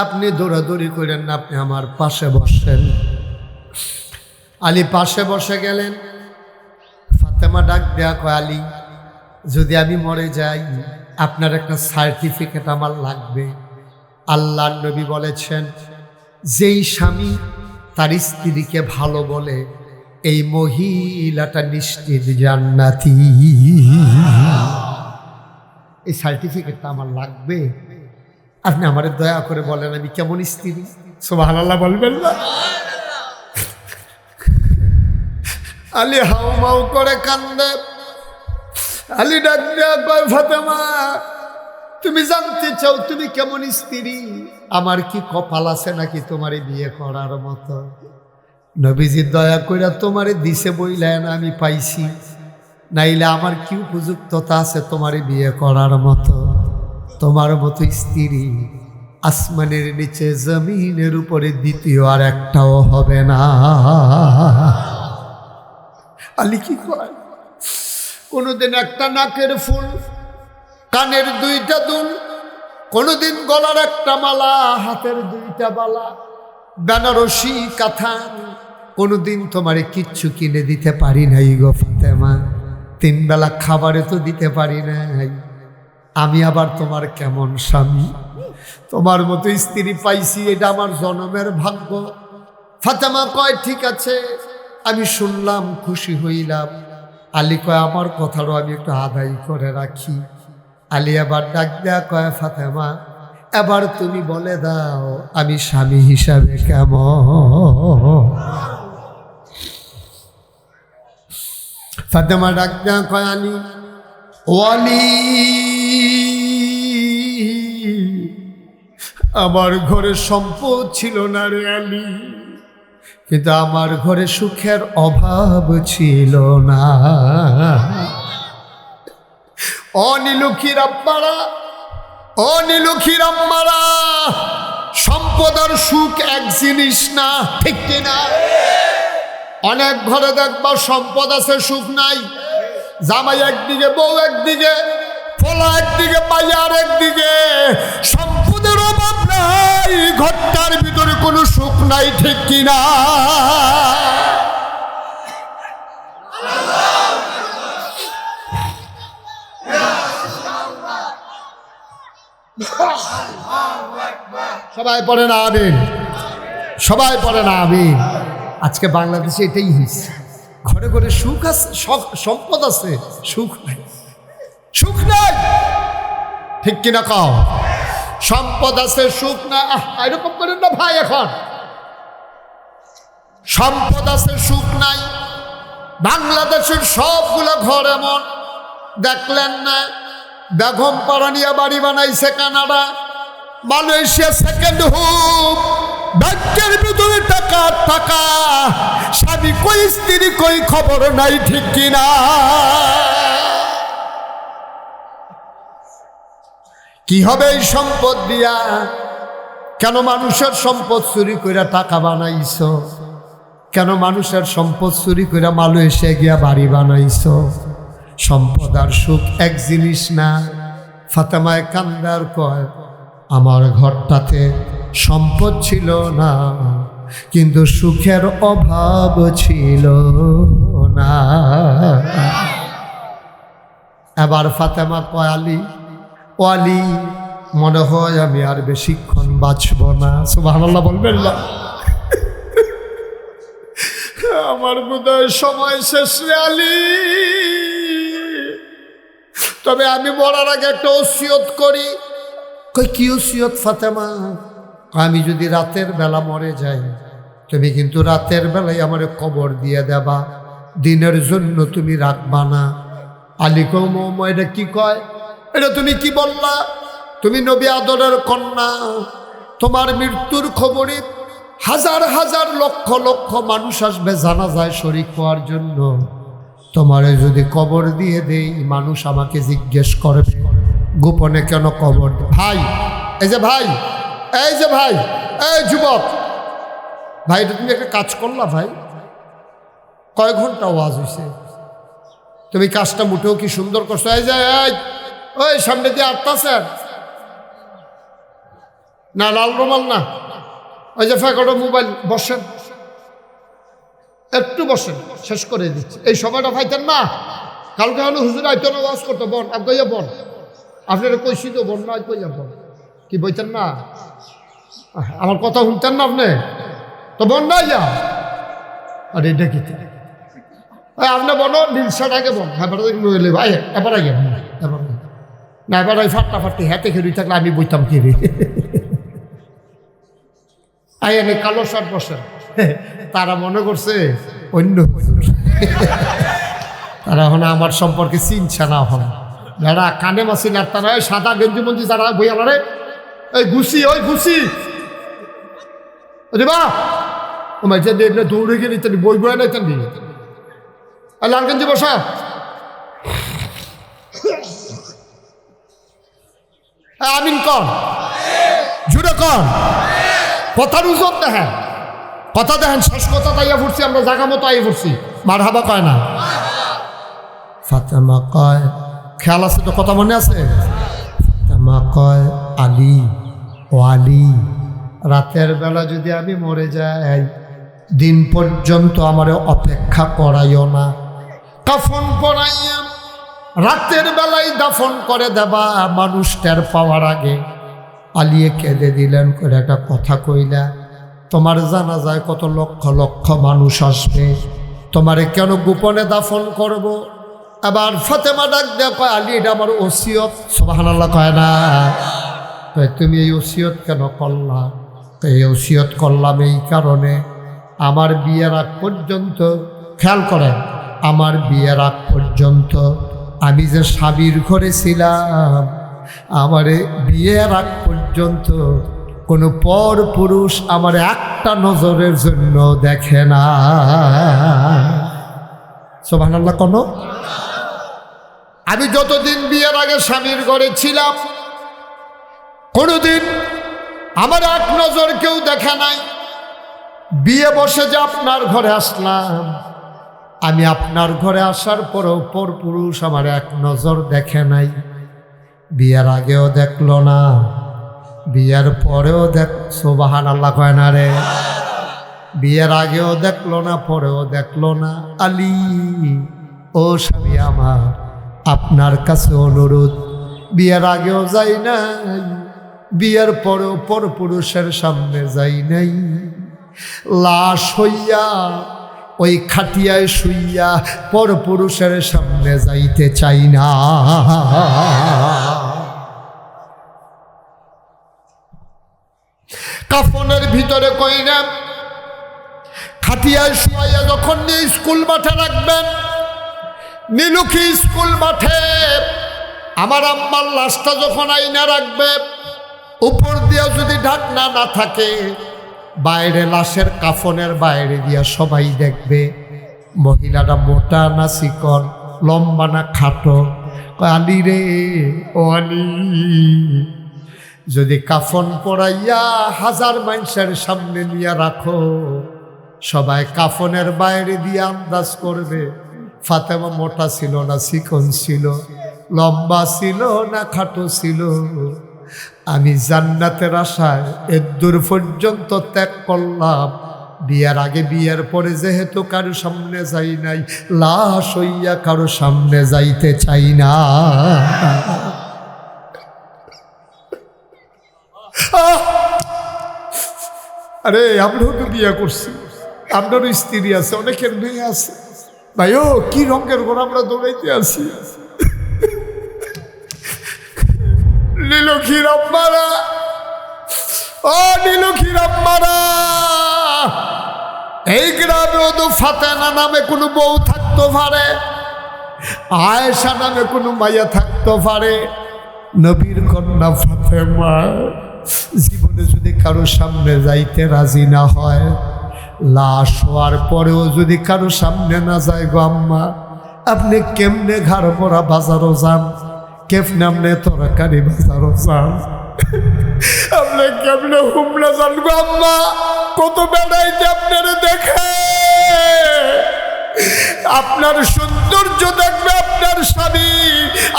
আপনি দৌড়াদৌড়ি করেন না, আপনি আমার পাশে বসেন। আলী পাশে বসে গেলেন। ফাতেমা ডাক দেয়া কয়, আলী, যদি আমি মরে যাই আপনার একটা সার্টিফিকেট আমার লাগবে। আল্লাহর নবী বলেছেন, যেই স্বামী তার স্ত্রীকে ভালো বলে এই মহিলাটা নিশ্চিত জান্নাতি। এই সার্টিফিকেটটা আমার লাগবে। আপনি আমার দয়া করে বলেন আমি কেমন স্ত্রী। সুবহানাল্লাহ বলবেন না? আলী হাউ মাউ করে কান্দে। আলী ডাক দেয়া কয়, ফাতেমা, তুমি জানতে চাও তুমি কেমন স্ত্রী? আমার কি কপাল আছে নাকি তোমারে বিয়ে করার মতো? নবীজি দয়া কইরা তোমারে দিছে বইলেন আমি পাইছি, নাইলে আমার কি উপযুক্ততা আছে তোমারে বিয়ে করার মতো? তোমার মতো স্ত্রী আসমানের নিচে জমিনের উপরে দ্বিতীয় আর একটাও হবে না। আলী কি কয়, কোনোদিন একটা নাকের ফুল, কানের 2টা দুল, কোনোদিন গলার একটা মালা, হাতের 2টা বালা, বেনারসি কাঁথান, কোনোদিন তোমারে কিচ্ছু কিনে দিতে পারি নাই গো ফাতেমা। 3 বেলা খাবারে তো দিতে পারি নাই। আমি আবার তোমার কেমন স্বামী? তোমার মতো স্ত্রী পাইছি, এটা আমার জন্মের ভাগ্য। ফাতেমা কয় ঠিক আছে, আমি শুনলাম, খুশি হইলাম। আলী কয় আমার কথারও আমি একটু আদায় করে রাখি। আলী আবার ডাক দেয়া কয় ফাতেমা এবার তুমি বলে দাও আমি স্বামী হিসাবে কেমন? ফাতেমা ডাক দেয়া কয় আলী, ও আলী, আমার ঘরে সম্পদ ছিল না রে আলী, কিন্তু আমার ঘরে সুখের অভাব ছিল না। অনিলুখীর আম্মারা, অনিলুখীর আম্মারা, সম্পদ আর সুখ এক জিনিস না, ঠিক কিনা? অনেক ঘরে দেখবা সম্পদ আছে সুখ নাই। জামাই একদিকে, বউ একদিকে, ফলা একদিকে, বাজার একদিকে, সম্পদের অভাব নাই, ঘরটার ভিতরে কোনো সুখ নাই, ঠিক কিনা? সবাই পড়ে না আমিন, সবাই পড়ে না আমিন। আজকে বাংলাদেশে এটাই হয়েছে, ঘরে ঘরে সুখ আছে, সম্পদ আছে, সুখ নাই, সুখ নাই, ঠিক কিনা কও? সম্পদ আছে সুখ না, এরকম করেন না ভাই। এখন সম্পদ আছে সুখ নাই। বাংলাদেশের সবগুলো ঘর এমন, দেখলেন না? বেগম পারানিয়া বাড়ি বানাইছে কানাডা, মালয়েশিয়া সেকেন্ড হোম, ব্যাংকের ভিতরে টাকা টাকা, স্বামী কই স্ত্রী কই খবর নাই, ঠিক কিনা? কি হবে এই সম্পদ দিয়া? কেন মানুষের সম্পদ চুরি করে টাকা বানাইছ? কেন মানুষের সম্পদ চুরি করে মালয়েশিয়া গিয়া বাড়ি বানাইছ? সম্পদ আর সুখ এক জিনিস না। ফাতেমায় কান্দার কয় আমার ঘরটাতে সম্পদ ছিল না, কিন্তু সুখের অভাব ছিল না। এবার ফাতেমা কয় আলী, ও আলী, মনে হয় আমি আর বেশিক্ষণ বাঁচব না। সুবহানাল্লাহ বলবেন না? আমার বোধহয় সময় শেষ রে আলী, তবে আমি মরার আগে একটা ওসিয়ত করি। কই কি ওসিয়ত ফাতেমা? আমি যদি রাতের বেলা মরে যাই, তুমি কিন্তু রাতের বেলায় আমার কবর দিয়ে দেবা, দিনের জন্য তুমি রাখবা না। আলী কও মো এটা কি কয়? এটা তুমি কি বললা? তুমি নবী আদরের কন্যা, তোমার মৃত্যুর খবরে হাজার হাজার লক্ষ লক্ষ মানুষ আসবে জানাজায় শরীক হওয়ার জন্য। তোমারে যদি কবর দিয়ে দেই, মানুষ আমাকে জিজ্ঞেস করবে গোপনে কেন কবর? ভাই, এই যে ভাই, এই যে ভাই, এই যুবক ভাই, তুমি একটা কাজ করলা ভাই, কয় ঘন্টা ওয়াজ হয়েছে, তুমি কাজটা মুঠেও কি সুন্দর করছো? এই যে ওই সামনে দিয়ে আটটাছেন না, লাল রুমাল না, ওই যে ফেকটো মোবাইল, বসেন একটু, বসেন, শেষ করে দিচ্ছি। এই সময়টা পাইতেন না? কালকে হলো হুজুর আইতো না ওয়াজ করতো, বন আগে বন, আপনারা কইছি তো বন না, কই যাব কি বইতেন না? আমার কথা শুনতেন না আপনি? তো বন না যা। আর এটা কি আপনি বলো নীলশাট আগে বন, এবার নইলে ভাই এবার আগে, এবার না, এবার ওই ফাট্টাফাট্টি হাতে খেয়ে থাকলে আমি বইতাম কি রে? আইনে কালো শার্ট বসেন, তারা মনে করছে অন্য, তারা এখন আমার সম্পর্কে চিনছে না। এখন যারা কানে মাসিন আর তারা ওই সাদা গেঞ্জি মঞ্জি যারা বই আমারে ওই ঘুষি, ওই ঘুষি বা দৌড়ে গিয়ে নিতেন, বই বয়ে নিতেন, লাল গেঞ্জি বসা। আমিন কন, জুড়ে কন, কথার উজব দেখেন, কথা দেখেন, শেষ কথা তাইয়া ফুটছি আমরা, জাগা মতো আইয়া ফুটছি, মার হাবা কয় না। ফাতেমা কয়, খেয়াল আছে তো, কথা মনে আছে? ফাতেমা কয় আলী, ও আলী, রাতের বেলা যদি আমি মরে যাই, দিন পর্যন্ত আমার অপেক্ষা করাইও না, কাফন পরাইয়া রাতের বেলায় দাফন করে দেবা, মানুষ টের পাওয়ার আগে। আলিয়ে কেঁদে দিলেন, করে একটা কথা কইলা, তোমার জানাজায় কত লক্ষ লক্ষ মানুষ আসবে, তোমারে কেন গোপনে দাফন করব? আবার ফাতেমা ডাক দেয়া কয়, আলী এটা আমার ওসিয়ত। সুবহানাল্লাহ কয় না? তুমি এই ওসিয়ত কেন করলা? এই ওসিয়ত করলাম এই কারণে, আমার বিয়ের আগ পর্যন্ত, খেয়াল করেন, আমার বিয়ের আগ পর্যন্ত আমি যে স্বামীর ঘরে ছিলাম, আমারে বিয়ের আগ পর্যন্ত কোনো পর পুরুষ আমার একটা নজরের জন্য দেখে না। সুবহানাল্লাহ। কোনো আমি যতদিন বিয়ের আগে স্বামীর ঘরে ছিলাম, কোনোদিন আমার এক নজর কেউ দেখে নাই। বিয়ে বসে যে আপনার ঘরে আসলাম, আমি আপনার ঘরে আসার পরেও পর পুরুষ আমার এক নজর দেখে নাই। বিয়ের আগেও দেখলো না, বিয়ের পরেও দেখ। সুবহানাল্লাহ কয় না রে? বিয়ের আগেও দেখলো না, পরেও দেখলো না। আলী, ও স্বামী আমার, আপনার কাছে অনুরোধ, বিয়ের আগেও যাই নাই, বিয়ের পরেও পর পুরুষের সামনে যাই নাই, লাশ হইয়া ওই খাটিয়ায় শুইয়া পর পুরুষের সামনে যাইতে চাই না। কাফনের ভিতরে কইনা খাটিয়ায় শুয়াইয়া যখন নিয়ে স্কুল মাঠে রাখবেন, নীলুখী স্কুল মাঠে আমার আম্মার লাশটা যখন আইনা রাখবে, উপর দিয়া যদি ঢাকনা না থাকে, বাইরে লাশের কাফনের বাইরে দিয়া সবাই দেখবে মহিলাটা মোটা না চিকন, লম্বা না খাটো। আলী রে, ও আলী, যদি কাফন পরাইয়া হাজার মানুষের সামনে নিয়ে রাখো, সবাই কাফনের বাইরে দিয়ে আন্দাজ করবে ফাতেমা মোটা ছিল না চিকন ছিল, লম্বা ছিল না খাটো ছিল। আমি জান্নাতের আশায় এদূর পর্যন্ত ত্যাগ করলাম, বিয়ের আগে বিয়ের পরে যেহেতু কারো সামনে যাই নাই, লাশ হইয়া কারো সামনে যাইতে চাই না। আরে আমরাও তো বিয়ে করছি, আপনারও স্ত্রী আছে, অনেকের মেয়ে আছে। ভাই ও কি রঙের ঘর আমরা দৌড়াইতে আছি। নীলক্ষীর আম্মারা, ও নীলক্ষীর আম্মারা, এই গ্রামেও তো ফাতেমা নামে কোনো বউ থাকতে পারে, আয়েশা নামে কোনো মাইয়া থাকতে পারে। নবীর কন্যা ফাতেমা জীবনে যদি কারো সামনে যাইতে রাজি না হয়, লাশ হওয়ার পরেও যদি কারো সামনে না যায়, গো আম্মা আপনি কেমনে ঘাড় পরা বাজারও যান, কেমনে আপনি তরকারি বাজারও যান, আপনি কেমনে হুমলা যান, গো আম্মা কত বেড়াইতে আপনারা দেখে। আপনার সৌন্দর্য দেখবে আপনার স্বামী,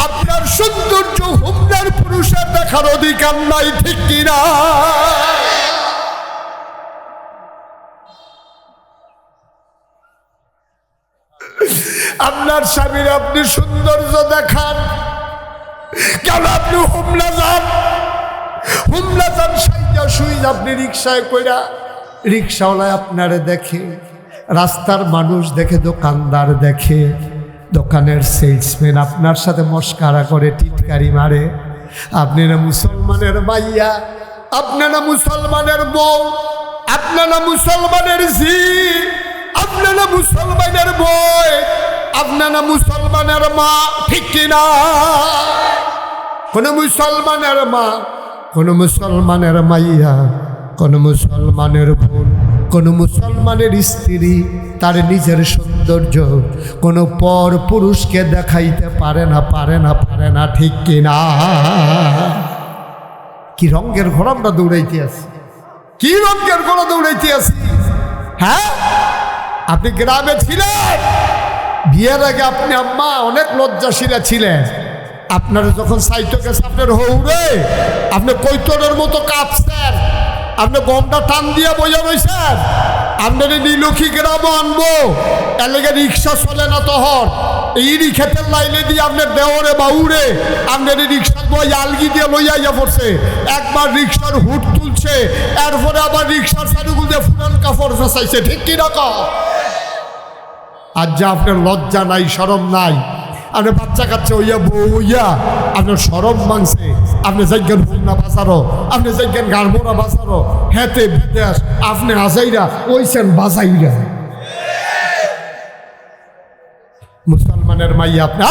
আপনার সৌন্দর্য হুমলার পুরুষের দেখার অধিকার নাই, ঠিক কিনা? আপনার স্বামীর আপনি সৌন্দর্য দেখান, কেন আপনি হুমলা যান? হুমলা যান সাইজা সুইজ আপনি রিক্সায় কইরা, রিক্সাওয়ালায় আপনারে দেখে, রাস্তার মানুষ দেখে, দোকানদার দেখে, দোকানের সেলসম্যান আপনার সাথে মস্কারা করে, টিটকারি মারে। আপনারা মুসলমানের মাইয়া, আপনারা মুসলমানের বউ, আপনারা মুসলমানের ঝি, আপনারা মুসলমানের বই, আপনারা মুসলমানের মা, ঠিক কিনা? কোন মুসলমানের মা, কোন মুসলমানের মাইয়া, কোন মুসলমানের বোন, কোন মুসলমানের স্ত্রী তার নিজের সৌন্দর্য কোনো পর পুরুষকে দেখাইতে পারে না, পারে না, পারে না, ঠিক কিনা? কি রঙের ঘোড়া আমরা দৌড়াইতে আছি, কি রঙের ঘোড়া দৌড়াইতে আছি। হ্যাঁ, আপনি গ্রামে ছিলেন, বিয়ের আগে আপনি আম্মা অনেক লজ্জাশীলা ছিলেন। আপনার যখন সাইটো গেছে আপনার হৌরে, আপনি কৈতরের মতো কাঁপছেন, আপনি গমটা টান দিয়ে বইয়া রয়েছেন, আপনার নীলক্ষী গ্রাম আনবো, এলাকায় রিক্সা চলে না তখন এই রিক্সাতের লাইনে দিয়ে আপনার দেওয়ারে বাউরে আপনার রিক্সার বই আলগি দিয়ে লইয়া পড়ছে। একবার রিক্সার হুট তুলছে, এরপরে আবার রিক্সার চারুগুল দিয়ে ফুরান কাপড় ফেসাইছে। ঠিক কি রকম? আর যা আপনার লজ্জা নাই, শরম নাই, আপনার বাচ্চা কাচ্চা হইয়া বউ হইয়া আপনার শরম মাংসে, আপনি যাইজ্ঞান ফুলনা বাজারো, আপনি যাইজ্ঞান গাড়মোড়া বাজারো, হেতে বিদেশ আপনি আজাইরা ওইছেন বাজাইরা। মুসলমানের মাইয়া আপনি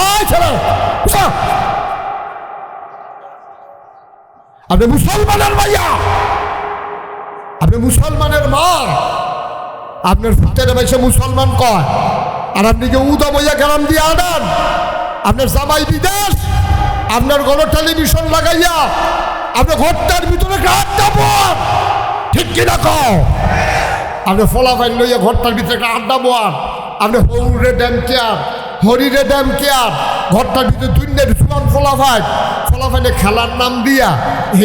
আপনি মুসলমানের মাইয়া, আপনি মুসলমানের মা, আপনার ফুটের বয়সে মুসলমান কয়, আর আপনি যে উদা বইয়া গ্রাম দিয়ে আনান, আপনার জামাই বিদেশ, আপনার ঘর টেলিভিশন লাগাইয়া আপনার ঘরটার ভিতরে আড্ডা বোয়ার। ঠিক কিনা কও? আপনি ফলাফাইন লইয়া ঘরটার ভিতরে একটা আড্ডা বোয়ার, আপনি হৌরে ড্যাম কেয়ার, হরিরে ড্যাম কেয়ার, ঘরটার ভিতরে দুইনের সুমান ফলাফাইনে খেলার নাম দিয়া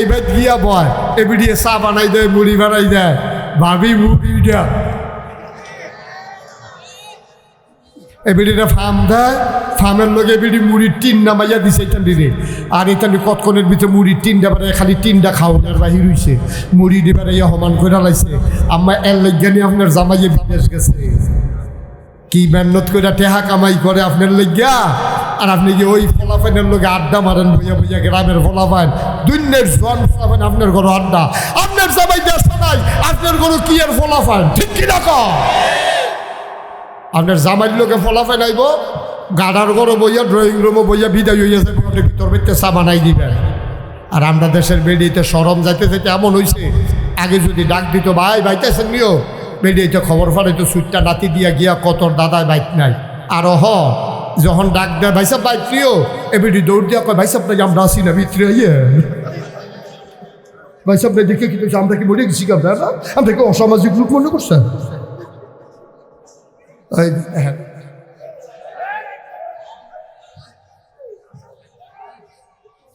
এইবার গিয়া বয়, এবিডিয়ে চা বানাই দেয়, মুড়ি বানাই দেয়, ভাবি মুড়িটা এবিডিটা ফার্ম দেয়, ফার্মের লোক এবিডি মুড়ির টিন নামাইয়া দিছে এখান দিনে। আর এখান কতক্ষণের ভিতরে মুড়ির টিনটা বাড়ে, খালি টিনটা খাওয়ানোর বাহির হইছে, মুড়ি দিবার ইয়া সমান করে লাইছে। আম্মা এর লজ্ঞানি আপনার জামাইয়ে বিদেশ গেছে, কি মেহনত করে টেহা কামাই করে আপনার লজ্ঞা, আর আপনি কি ওই ফলাফাইনের লোকে আড্ডা মারেন বইয়া বইয়া গ্রামের ফলাফাইন, দুনিয়ার জন ফলাফাইন আপনার ঘর আড্ডা, আপনার জামাই দেশ নাই, আপনার ঘর কি আর ফলাফাইন। ঠিক কি না কও? আপনার জামাইয়ের লোকে ফলাফাইন আইব, গাড়ার ঘরও বইয়া, ড্রয়িং রুমও বইয়া বিদায় হইয়া যাবে, ভিতর ভিতরে চা বানাই দিবেন। আর আমরা দেশের বেডিতে সরম যাইতে যাইতে এমন হয়েছে, আগে যদি ডাক দিত ভাই বাইতেছেন নিও, বেডিতে খবর ফাড়াইতো সুইটটা নাতি দিয়া গিয়া কতর দাদায় বাইক নাই। আর যখন ডাক দেয় ভাইসাব বাইক নিও, এবেডি দৌড় দিয়া কয় ভাইসাব নাকি আমরা আসি না ভিতরে ইয়ে ভাইসাব না দেখে কি আমরা কি মরে গেছি, আপনারা আমরা কি অসামাজিক লোক মনে করছেন?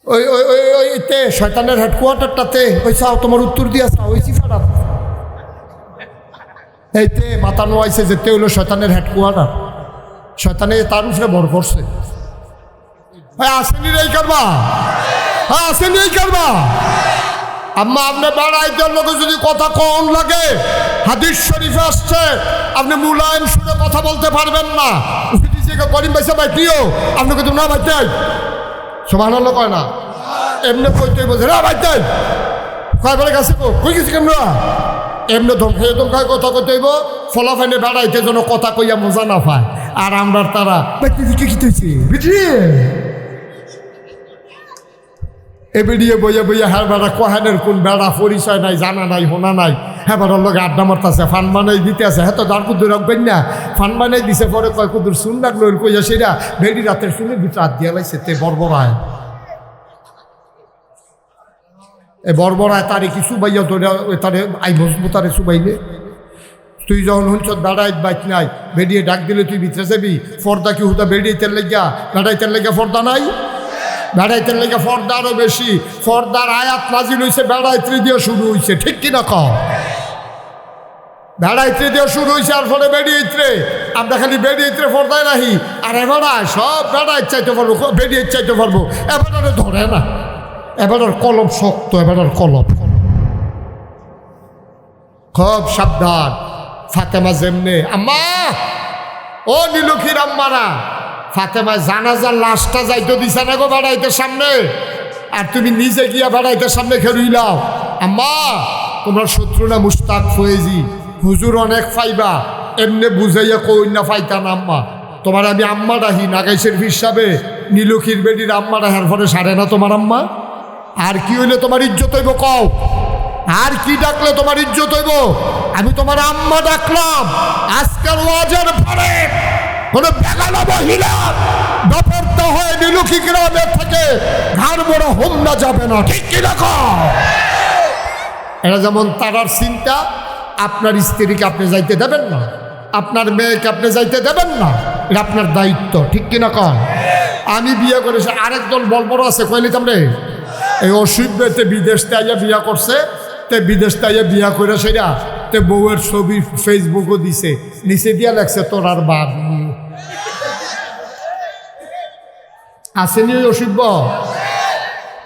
ওই ওই ওই ওইতে শয়তানের হেডকোয়ার্টারটাতে ওই চাও তোমার উত্তর দিয়া চাও ওই চিফারা এইতে মাথা নোয়াইছে, যেতে হইলো শয়তানের হেডকোয়ার্টার, শয়তানে তার উপরে বড় করছে। হ্যাঁ আসেনি এই করবা, হ্যাঁ আসেনি এই করবা। আম্মা আপনার বেড়াইতের লোকে যদি কথা কম লাগে, হাদিস শরীফে আসছে আপনি মুলায়ম শুনে কথা বলতে পারবেন না। করিম ভাইসা ভাই প্রিয় আপনাকে তো না ভাইতাই সুবহানাল্লাহ কয় না, এমনি কইতে বলছে না ভাইতাই কয় বেড়ে গেছে কই গেছি কেমন এমনি ধমকায় কথা কইতে হইব, ফলাফাইনে বেড়াইতে যেন কথা কইয়া মজা না পায়। আর আমরা তারা এবিডিয়ে বইয়া বইয়া হ্যাঁ বেড়া কহানের কোন বেড়া পরিচয় নাই, জানা নাই, হোনা নাই, হ্যাঁ বেড়ার লোক আড্ডা মারতেছে, ফান বানাই দিতে আছে, হ্যাঁ তো দাঁড় কুদুর রাখবেন না, ফান বানাই দিছে, পরে কয় কুদুর শুন লাগলো কইয়া সেরা বেড়ি রাতের শুনে ভিতরে হাত দিয়া লাইছে, তে বর্বরায় এ বর্বরায় তারে কি সুবাইয়া তারে আই মজবুতারে সুবাইলে। তুই যখন হুঁচ বেড়াই বাইক নাই, বেরিয়ে ডাক দিলে তুই ভিতরে যাবি, ফর্দা কি হুদা বেড়িয়েতের লেগা, বেড়াইতের লেগা ফর্দা নাই, বেড়াইতের লেগে ফর্দা আরো বেশি, ফর্দার আয়াত নাজিল হয়েছে বেড়াইতে দিয়ে শুরু হয়েছে। ঠিক কিনা কম? বেড়াইতে দিয়ে শুরু হয়েছে, আর ফলে বেরিয়েছে, আমরা খালি বেরিয়েছে ফর্দায় রাহি, আর এবারায় সব বেড়াই চাইতে পারবো, বেরিয়ে চাইতে পারবো, এবারে ধরে না, এবার কলম শক্ত, এবার কলম খুব সাবধান। ফাতেমা যেমনে আম্মা ও নীলক্ষীর আম্মারা, ফাতেমা জানাজার লাশটা যাইতে দিছে না গো বেড়াইতে সামনে, আর তুমি নিজে গিয়া বেড়াইতে সামনে খেরুইলাও। আম্মা তোমরা শত্রু না মুস্তাক ফয়েজি, হুজুর অনেক ফাইবা, এমনি বুঝাইয়া কই না ফাইতা না আম্মা, তোমার আমি আম্মা ডাহি নাগাইশের হিসাবে, নীলক্ষীর বেডির আম্মা ডাহার ফলে সারে না তোমার আম্মা। আর কি হইলে তোমার ইজ্জত হইব কও, আর কি ডাকলে তোমার ইজ্জত হইব? আমি তোমার আম্মা ডাকলাম, আজকের ওয়াজের পরে কোনো বেগানা মহিলা ব্যাপারটা হয় নীলক্ষী গ্রামের থেকে ঘাড় বড় হোমনা যাবে না। ঠিক কি দেখো, এটা যেমন তারার চিন্তা, আপনার স্ত্রীকে আপনি যাইতে দেবেন না, আপনার মেয়েকে আপনি যাইতে দেবেন না, এটা আপনার দায়িত্ব। ঠিক কিনা কন? আমি বিয়ে করেছি, আরেক দল বলবড় আছে কইলি তোমরে এই অসুবিধাতে বিদেশ থেকে বিয়া করছে, তে বিদেশ থেকে বিয়া করে সেটা তে বউয়ের ছবি ফেসবুকও দিছে, নিচে দিয়া লাগছে তোর আর বাবি। আসেনি ওই অসিব্য?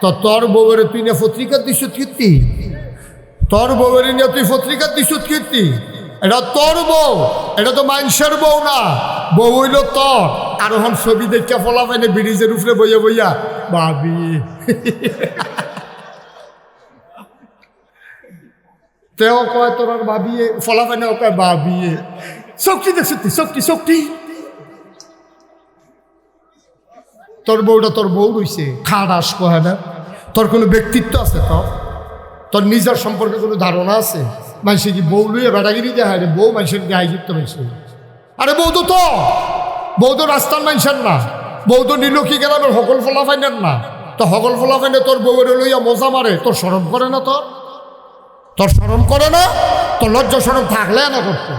তো তোর বউয়ের তুই না পত্রিকা দিস কীর্তি, তোর বউয়ের নিয়ে তুই পত্রিকা দিস কীর্তি। এটা তোর বউ, এটা তো মানুষের বউ না, বউ হইল তোর। আর ওখান ছবি দেখে ফলা পাইনি ব্রিজের উপরে বইয়া বইয়া ভাবি। তেও কয় তোর আর ভাবিয়ে, ফলা পাইনি ও কয় ভাবিয়ে। শক্তি দেখছি তুই, শক্তি শক্তি। তোর বউটা তোর বউ রইছে, খারাস কয় না? তোর কোনো ব্যক্তিত্ব আছে? তোর নিজের সম্পর্কে কোনো ধারণা আছে? মানুষে কি বউ লুয়ে বেড়াগিরি দেখায় রে? বউ মানুষের দেখাই যুক্ত মানুষ। আরে বউ তো বউ তো রাস্তার মানুষের না, বউ তো নীলক্ষী গ্রামের সকল ফলা ফাইনের না। তো সকল ফলা ফাইনে তোর বউয়ের লইয়া মজা মারে, তোর শরম করে না? তোর শরম করে না? তোর লজ্জা শরম থাকলে না করতো।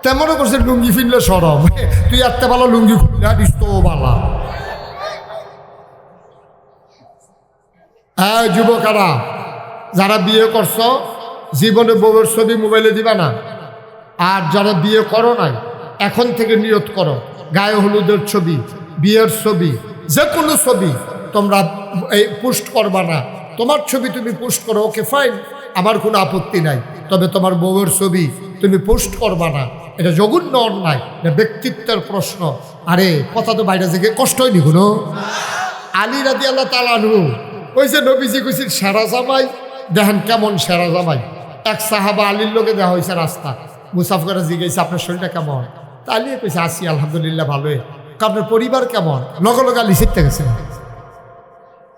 তেমনও করছে লুঙ্গি ফিরলে শরম, তুই এত ভালো লুঙ্গি খুললে দিস তো বালা। হ্যাঁ যুবকেরা যারা বিয়ে করছো, জীবনে বউয়ের ছবি মোবাইলে দিবা না। আর যারা বিয়ে করো নাই, এখন থেকে নিয়ত করো, গায়ে হলুদের ছবি, বিয়ের ছবি, যে কোনো ছবি তোমরা এই পোস্ট করবা না। তোমার ছবি তুমি পোস্ট করো, ওকে ফাইন, আমার কোনো আপত্তি নাই। তবে তোমার বউয়ের ছবি তুমি পোস্ট করবা না, এটা জঘন্য অন্যায়, এটা ব্যক্তিত্বের প্রশ্ন। আরে কথা তো বাইরে থেকে কষ্ট হয়নি কোনো? আলী রাদিয়াল্লাহু তাআলা আনহু, ওই যে নবীজি কইছেন সেরা জামাই, দেখেন কেমন সেরা জামাই। এক সাহাবা আলীর লোকে দেওয়া হয়েছে রাস্তা, মুসাফ করে জিজ্ঞেস আপনার শরীরটা কেমন? তা আলী কইছে আছি আলহামদুলিল্লাহ ভালোই। আপনার পরিবার কেমন? লগে লগে আলী শিখতে গেছেন,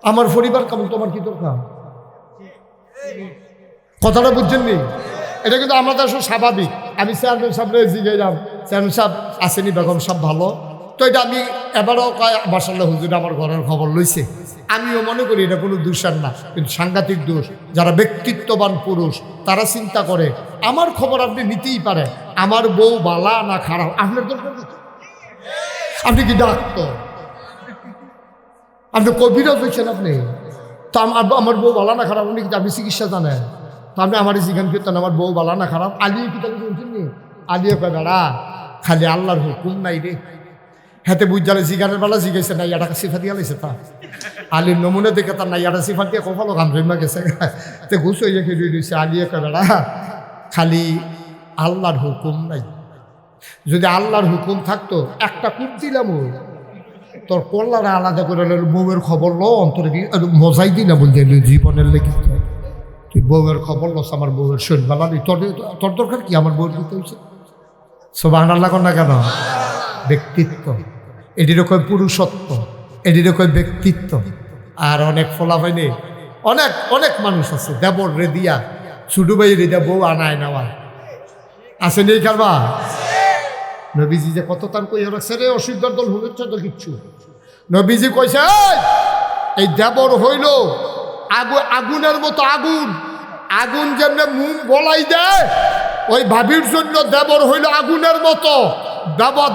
আমার পরিবার কেমন, তোমার কি দরকার? কথাটা বুঝছেননি? এটা কিন্তু আমাদের আসলে স্বাভাবিক। আমি চেয়ারম্যান সাহেব জিজ্ঞাসলাম, চেয়ারম্যান সাহেব আসেনি, বেগম সব ভালো? তো এটা আমি এবারও কয় মাশাআল্লাহ হুজুর আমার ঘরের খবর লইছে। আমিও মনে করি এটা কোনো দোষের না, কিন্তু সাংঘাতিক দোষ। যারা ব্যক্তিত্ববান পুরুষ তারা চিন্তা করে আমার খবর আপনি নিতেই পারেন, আমার বউ বালা না খারাপ আপনার দরকার নেই। আপনি কি ডাক্তার? আপনি কবিরাজ হয়েছেন? আপনি তো আমার বউ বালা না খারাপ, আপনি কি আপনি চিকিৎসা জানেন? তো আপনি আমার জিজ্ঞান করতেন আমার বউ বালা না খারাপ? আলিয়ে কি তাকে বলছেন নি? আলিয়ে কয় বেড়া খালি আল্লাহর হুকুম নাই রে। হাতে বুঝালে জিগানের বেলা জিগাইছে না ইয়াটাকে সিফা দিয়া লাইছে। তা আলীর নমুনা দেখে তার না ইয়াটা সিফা দিয়ে কপালো গান জমা গেছে, তে ঘুষ হয়ে খেয়ে দিয়েছে। আলিয়ে কয় বেড়া খালি আল্লাহর হুকুম নাই, যদি আল্লাহর হুকুম থাকতো একটা কূপ দিলাম তোর কল্লারা আলাদা করে বউয়ের খবর লো অন্তরে মজাই দিই না বলতে জীবনের লেগে। তুই বউয়ের খবর লস, আমার বউয়ের শরীর বেলা নেই, তোর দরকার কি আমার বউয়ের দিতে হয়েছে? সুবহানাল্লাহ না কেন? ব্যক্তিত্ব, এটির কয় পুরুষত্ব, এটির কয় ব্যক্তিত্ব। আর অনেক ফলাফাইনে অনেক অনেক মানুষ আছে দেবর রে দিয়া ছুটু ভাই রে দিয়া বউ আনায় নেওয়া আছে নেই কারবা? নবীজি যে কত তার কই রাখছে রে, অসুবিধার দল হচ্ছে তো কিচ্ছু। নবীজি কইছে এই দেবর হইল আগুনের মতো, আগুন আগুন যেমনি মুখ বলাই দেয়, ওই ভাবির জন্য দেবর হইল আগুনের মতো। দেবর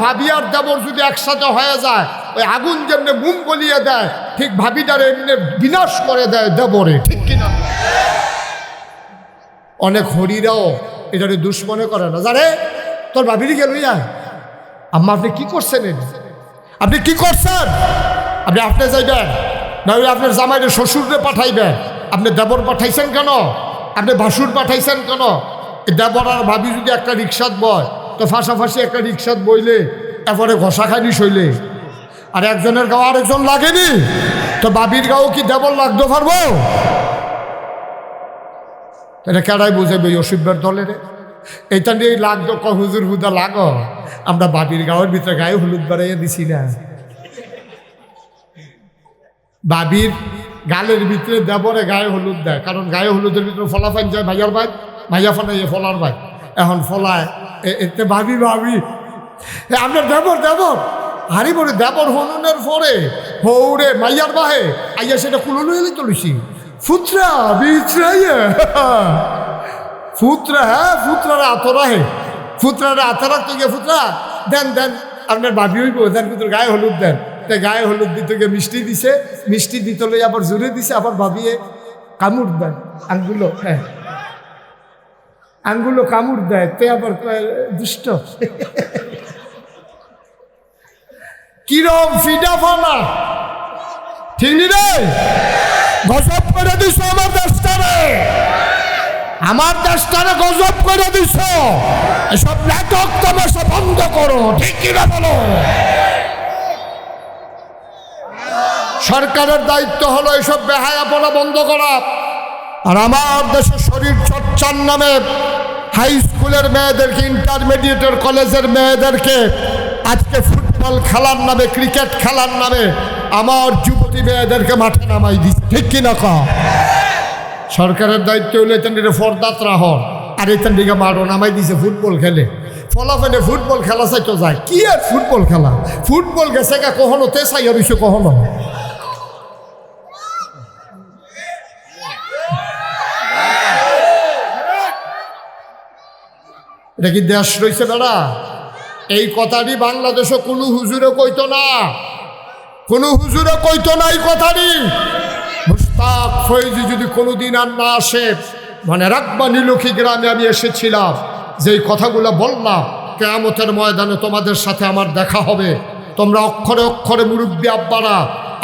ভাবিয়ার দেবর যদি একসাথে হয়ে যায়, ওই আগুন যেমনি মুখ গলিয়ে দেয়, ঠিক ভাবিটারে এমনি বিনাশ করে দেয় দেবরে, ঠিক কিনা? অনেক হরিরাও এটারে দুশ্মনে করে না, জানে তোর ভাবিরই গেল আম্মা আপনি কি করছেন? আপনি কি করছেন? আপনি যাইবেন না আপনার জামাইরে শ্বশুরে পাঠাইবেন? আপনি দেবর পাঠাইছেন কেন? আপনি ভাসুর পাঠাইছেন কেন? দেবর আর ভাবি যদি একটা রিক্সাত বয়, তো ফাঁসাফাঁসি একটা রিক্সাত বইলে এরপরে ঘষা খাইনি শৈলে, আর একজনের গাও আরেকজন লাগেনি, তো ভাবির গাও কি দেবর লাগতে পারবো? এটা কেডাই বুঝাবে অসুবিধার দলের? এইটা নিয়ে লাগতো হুজুর হুদা লাগো, আমরা বাবির গাঁয়ের ভিতরে গায়ে হলুদ বাড়াইয়া দিছি না। বাবির গালের ভিতরে দেবরে গায়ে হলুদ দেয়, কারণ গায়ে হলুদের ভিতরে ফলা ফাইন যায় ভাইয়ার ভাই, ভাইয়া ফানাইয়ে ফলার ভাই, এখন ফলায় এতে ভাবি আপনার দেবর দেবর হারি বলে দেবর হলুনের পরে হৌরে মাইয়ার বাহে আইয়া সেটা কুলুন এলে চলিছি ফুতরা বিছরাইয়া ফুতরা, হ্যাঁ ফুতরারা আতরা হে, ফুতরারা আতরা তো গিয়ে ফুতরা দেন দেন আপনার ভাবি হইব, দেন কিন্তু গায়ে হলুদ দেন। তাই গায়ে হলুদ দিতে গিয়ে মিষ্টি দিছে, মিষ্টি দিতে লই আবার জোরে দিছে, আবার ভাবিয়ে কামড় দেন আঙ্গুলো। হ্যাঁ আঙ্গুলো কামড় দেয়, তে আবার কয় দুষ্ট। কিরম ফিডাফানা, ঠিক নি রে? গজব করে দিছ আমার দেশটারে, আমার দেশটারে গজব করে দিছ। এসব নাটক তামাশা বন্ধ করো, ঠিক কিনা বলো? সরকারের দায়িত্ব হলো এসব বেহায়াপনা বন্ধ করা। আর আমার দেশে শরীর চর্চার নামে হাই স্কুলের মেয়েদেরকে, ইন্টারমিডিয়েটের কলেজের মেয়েদেরকে আজকে ফুটবল খেলার নামে, ক্রিকেট খেলার নামে আমার যুবতী মেয়েদেরকে মাঠে নামাই দিচ্ছে, ঠিক কিনা কা? সরকারের দায়িত্ব হলে এখান থেকে ফরদাত রাহর, আর এখান থেকে মাঠও নামাই দিছে ফুটবল খেলে। ফলাফলে ফুটবল খেলা চাইতো যায় কি? আর ফুটবল খেলা, ফুটবল গেছে গা কখনো তে চাই আর কখনো। এটা কি দেশ রয়েছে দাদা? এই কথাটি বাংলাদেশে কোনো হুজুরে কইতো না, কোনো হুজুরে কইতো না এই কথাটি। মুস্তাক ফৈজি যদি কোনোদিন আর না আসে, মানে রাখবা নীলক্ষী গ্রামে আমি এসেছিলাম, যেই কথাগুলো বললাম, কিয়ামতের ময়দানে তোমাদের সাথে আমার দেখা হবে। তোমরা অক্ষরে অক্ষরে মুরব্বী আব্বারা,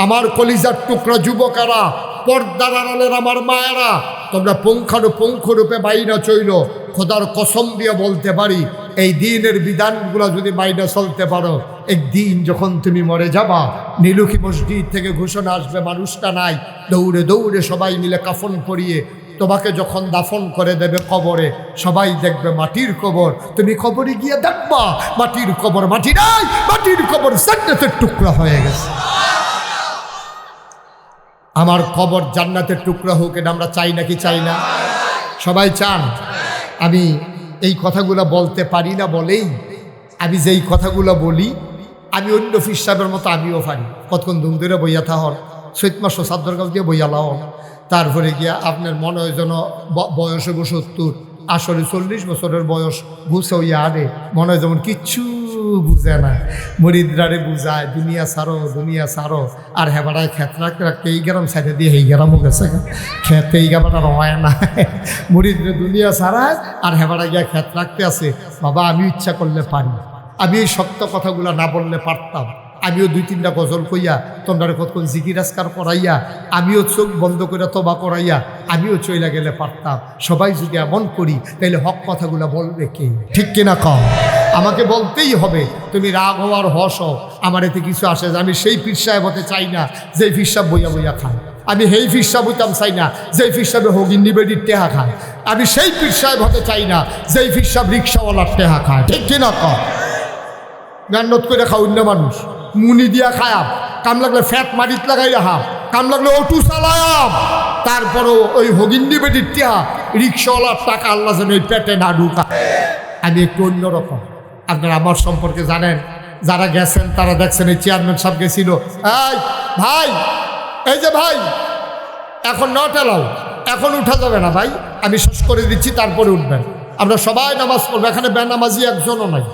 আমার কলিজার টুকরা যুবকেরা, পর্দার আড়ালের আমার মায়েরা, তোমরা পুঙ্খানুপুঙ্খরূপে বাইনা চইল। খোদার কসম দিয়ে বলতে পারি, এই দিনের বিধানগুলো যদি বাইনা চলতে পারো, একদিন যখন তুমি মরে যাবা, নীলক্ষী মসজিদ থেকে ঘোষণা আসবে মানুষটা নাই, দৌড়ে দৌড়ে সবাই মিলে কাফন পরিয়ে তোমাকে যখন দাফন করে দেবে কবরে, সবাই দেখবে মাটির কবর। তুমি কবরে গিয়ে দেখবা মাটির কবর, মাটি নাই, মাটির কবর জান্নাতের টুকরা হয়ে গেছে। আমার কবর জান্নাতের টুকরা হোক, এটা আমরা চাই নাকি চাই না? সবাই চান। আমি এই কথাগুলো বলতে পারি না বলেই আমি যেই কথাগুলো বলি, আমি অন্য ফির সাহেবের মতো আমিও পারি। কতক্ষণ ধুম ধরে বইয়া থাহর, চৈত মাস সাদ্দর গাছ দিয়ে বইয়া লাও, তারপরে গিয়া আপনার মনে হয় যেন বয়স ৭৫, আসলে ৪০ বছরের বয়স ঘুষে হইয়া আরে মনে হয় যেমন কিচ্ছু বুঝে না। মরিদরারে বুঝায় দুনিয়া সারো, দুনিয়া সারো, আর হেবাটায় খেত রাখতে রাখতে এই গ্রাম সাইডে দিয়ে এই গ্রামও গেছে, খেতে এই গ্রামটা হয় না। মরিদরে দুনিয়া সারায় আর হেবাটা গিয়া খেত রাখতে আছে। বাবা আমি ইচ্ছা করলে পারি, আমি এই শক্ত কথাগুলো না বললে পারতাম। আমিও ২-৩টা গজল কইয়া তোমরা কতক্ষণ জিকির আজকার করাইয়া, আমিও চোখ বন্ধ করে তবা করাইয়া আমিও চইলা গেলে পারতাম। সবাই যদি এমন করি তাহলে হক কথাগুলো বলবে কে? ঠিক কিনা কম? আমাকে বলতেই হবে। তুমি রাগ হওয়ার হস হও, আমার এতে কিছু আসে যে আমি সেই পীর সাহেব হতে চাই না যেই পীর সাহেব বইয়া বইয়া খায়। আমি সেই পীর সাহেব হইতাম চাই না যেই পীর সাহেবে হগিন্নি বেডির টেহা খায়। আমি সেই পীর সাহেব হতে চাই না যেই পীর সাহেব রিক্সাওয়ালার টেহা খায়। ঠিক কিনা কম? মেহনত করে খাও অন্য মানুষ, মুনি দিয়া খায়াম, কাম লাগলে ফ্যাট মারিত লাগাই রাখাম, কাম লাগলে অটো চালায়াম, তারপরও ওই হগিন্নি বেটির টিয়া রিক্সাওয়ালার টাকা আল্লাহ যেন ওই পেটে না ঢুকা। আমি একটু অন্যরকম। আপনারা আমার সম্পর্কে জানেন, যারা গেছেন তারা দেখছেন, এই চেয়ারম্যান সাহেব গেছিল, এই ভাই, এই যে ভাই এখন নট এলাও, এখন উঠা যাবে না ভাই, আমি শেষ করে দিচ্ছি তারপরে উঠবেন। আমরা সবাই নামাজ পড়বো, এখানে বেনামাজি একজনও নাই,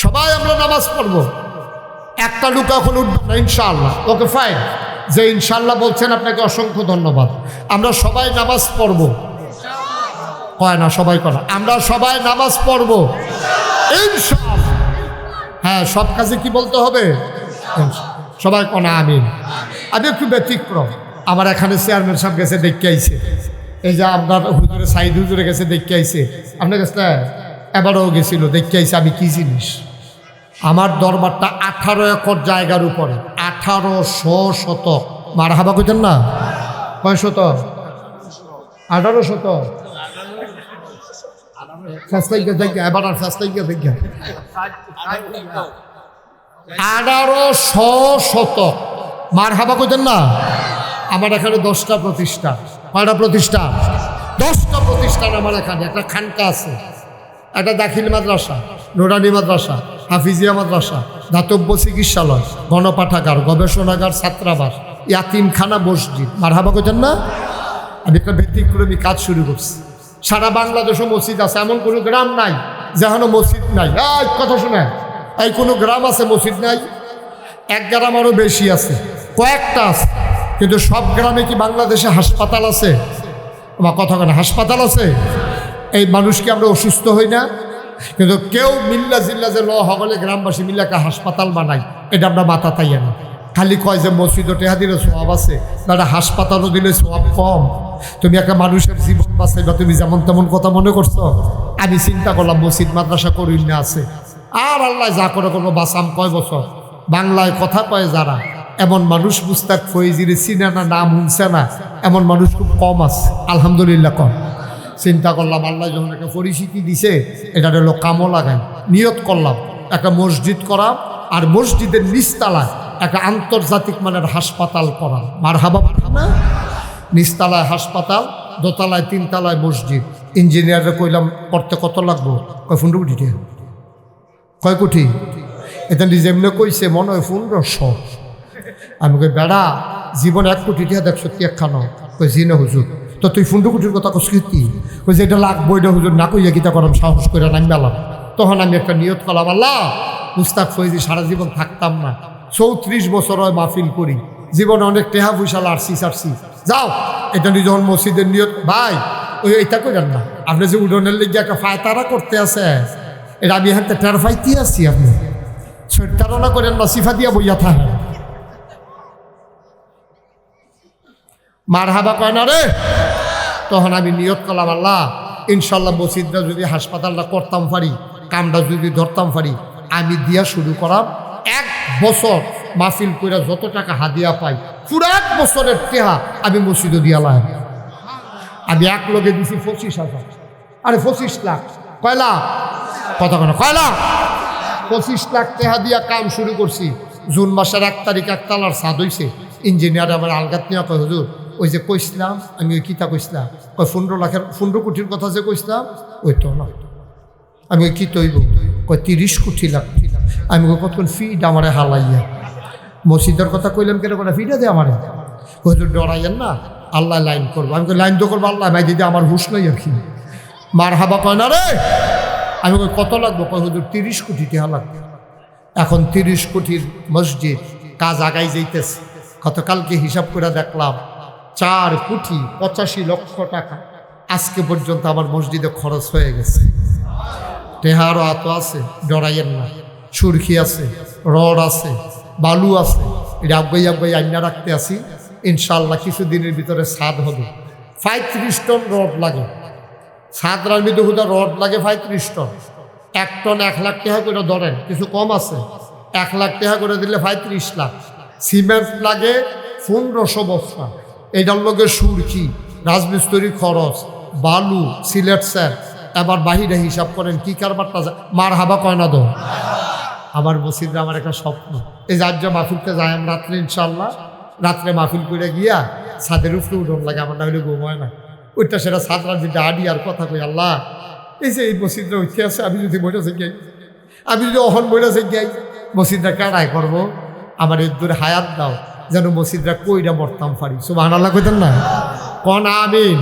সবাই আমরা নামাজ পড়বো। একটা লোক এখন উঠবে না ইনশাআল্লাহ। ওকে ফাইন, যে ইনশাআল্লাহ বলছেন আপনাকে অসংখ্য ধন্যবাদ। আমরা সবাই নামাজ পড়ব, কয় না সবাই করা, আমরা সবাই নামাজ পড়ব ইনশাআল্লাহ। হ্যাঁ, সব কাজে কি বলতে হবে? সবাই কনা আমিন। আমি একটু ব্যতিক্রম, আমার এখানে চেয়ারম্যান সাহেব গেছে দেখতে আইছে, এই যে আপনার হুজুরে সাইদ হুজুরে গেছে দেখতে আইছে, আপনার কাছে এবারও গেছিল দেখতে আইছে। আমি কি জিনিস, আমার দরবারটা 18 একর জায়গার উপরে, 1800 শতক। মারহাবা কইতেন না? কয় শতক? 18 শতক। এবার আর 1800 শতক। মারহাবা কইতেন না? আমার এখানে 10টা প্রতিষ্ঠান। কয়টা প্রতিষ্ঠান? 10টা প্রতিষ্ঠান আমার এখানে। একটা খানকা আছে, একটা দাখিল মাদ্রাসা, নুরানি মাদ্রাসা, হাফিজিয়া মাদ্রাসা, দাতব্য চিকিৎসালয়, গণপাঠাগার, গবেষণাগার, ছাত্রাবাস, ইয়াতিমখানা, মসজিদ। মারহাবা কইতেন না? আমি একটা ব্যতিক্রমী কাজ শুরু করছি। সারা বাংলাদেশে মসজিদ আছে, এমন কোনো গ্রাম নাই যেখানে মসজিদ নাই। এই কথা শুনে, এই কোনো গ্রাম আছে মসজিদ নাই? এক গ্রাম আরও বেশি আছে, কয়েকটা আছে। কিন্তু সব গ্রামে কি বাংলাদেশে হাসপাতাল আছে? আমার কথা কেন, হাসপাতাল আছে? এই মানুষকে আমরা অসুস্থ হই না, কিন্তু কেউ মিল্লা জিল্লা যে হগলে গ্রামবাসী মিল্লা একটা হাসপাতাল বানাই, এটা আমরা মাথা তাইয়া না। খালি কয় যে মসজিদও টেহা দিলে সোয়াব আছে, না হাসপাতালও দিলে সোয়াব কম। তুমি একটা মানুষের জীবন বাঁচাইবা, তুমি যেমন তেমন কথা মনে করছো। আমি চিন্তা করলাম মসজিদ মাদ্রাসা করি না আছে, আর আল্লাহ যা করে করবো, বাঁচাম কয় বছর। বাংলায় কথা কয় যারা, এমন মানুষ মুস্তাক ফৈজির চিনে না, নাম শুনছে না, এমন মানুষ খুব কম আছে, আলহামদুলিল্লাহ কম। চিন্তা করলাম আল্লাহ যখন একটা পরিচিতি দিছে, এটা হলো কামও লাগাই, নিয়ত করলাম একটা মসজিদ করা, আর মসজিদের নিচতলায় একটা আন্তর্জাতিক মানের হাসপাতাল করা। মারহাবা না? নিচতলায় হাসপাতাল, দোতলায় 3 তলায় মসজিদ। ইঞ্জিনিয়ারে কইলাম করতে কত লাগবো? কয় 15 কোটি টাকা। কয় কোটি? এটা নিজে এমনি কইছে, মনে হয় 1500। আমি কই বেড়া, জীবন 1 কোটি টাকা দেখ সত্যি একখানো? কই জি না হুজুর। তো তুই 15 কোটির কথা কী? কই যে এটা লাগবো, এটা হুজুর না কইয়া গীতা করাম, সাহস করে নাম বেলাম। তখন আমি একটা নিয়ত করলাম, আল্লাহ মুস্তাক ফৈজি সারা জীবন থাকতাম না, 34 বছর হয় মাহফিল করি, জীবনে অনেক টেহা পয়সা লাড়ছি সারছি, যাও এটা নিয়ে যখন মসজিদের নিয়ত। ভাই ওই এটা করেন না, আপনি যে উডনের লেগে একটা ফায়তারা করতে আছে, এটা আমি হাতে টের ফাইতে আসছি, আপনি তারা করেন না, সিফা দিয়া বইয়া থাকেন। মারহাবা কয় না রে। তখন আমি নিয়ত করলাম, আল্লাহ ইনশাল্লাহ মসজিদটা যদি হাসপাতালটা করতাম পারি, কামটা যদি ধরতাম পারি, আমি দিয়া শুরু করাম। 1 বছর মাহফিল করে যত টাকা হাদিয়া পাই, পুরো 1 বছরের টেহা আমি মসজিদে দিয়া লাই। আমি এক লগে দিছি 25,000। আরে 25 লাখ। কয় লাখ? কথা কেন? কয় লাখ? 25 লাখ টেহা দিয়া কাম শুরু করছি। জুন মাসের 1 তারিখ একতলার ছাদ হইছে। ইঞ্জিনিয়ার আমার আলগাত নিয়ে কয় হুজুর ওই যে কইসলাম, আমি ওই কিতা কইসলাম, কয় 15 কোটির কথা যে কইসলাম, ওই তো না। আমি ওই কি তৈব? কয় 30 কোটি লাখ। আমি কতক্ষণ ফিড আমারে হালাইয়া মসজিদের কথা কইলাম, কেন করে ফিটা দে আমারে? হুজুর ডরাইয়েন না, আল্লাহ লাইন করবো। আমি লাইন তো করবো আল্লাহ, ভাই দিদি আমার হুশ নাই আর কি। মারহাবা কয় না রে। আমি কত লাগবো? কয় হুজুর 30 কোটি টাকা লাগবে। এখন 30 কোটির মসজিদ কাজ আগাই যাইতেছে। গতকালকে হিসাব করে দেখলাম 4 কোটি 85 লক্ষ টাকা আজকে পর্যন্ত আমার মসজিদে খরচ হয়ে গেছে। টেহারও আতো আছে, ডরাইয়েন না। সুরখি আছে, রড আছে, বালু আছে, এটা আগাই আইনা রাখতে আসি। ইনশাল্লাহ কিছুদিনের ভিতরে ছাদ হবে। 35 টন রড লাগে। ছাদ রাখবি তো হুদা রড লাগে 35 টন। 1 টন 1 লাখ টাকা করে ধরেন, কিছু কম আছে। 1 লাখ টাকা করে দিলে 35 লাখ। সিমেন্ট লাগে 1500 বস্তা। এইটার লগে সুরকি, রাজমিস্ত্রি খরচ, বালু, সিলেট স্যার, এবার বাহিরে হিসাব করেন কি কারবারটা। মার হাবা কয় না দো। আমার মসজিদে আমার একটা স্বপ্ন, এই যার মাহফিলতে যাই আমি রাত্রে, ইনশাল্লাহ রাত্রে মাহফিল করে গিয়া ছাদের উপরে উঠন লাগে, আমার না হলে ঘুমায় না। ওইটা সেটা ছাদরার দিনটা আডি আর কথা কই, আল্লাহ এই যে এই মসজিদটা উঠে আছে, আমি যদি বইটা যাই, আমি যদি অহন বইটা যাই, মসজিদটা কারাই করবো। আমার এই দূরে হায়াত দাও, যেন মসজিদটা কইরা মরতাম পারি। সুবহানাল্লাহ কইতেন না? কন আমিন।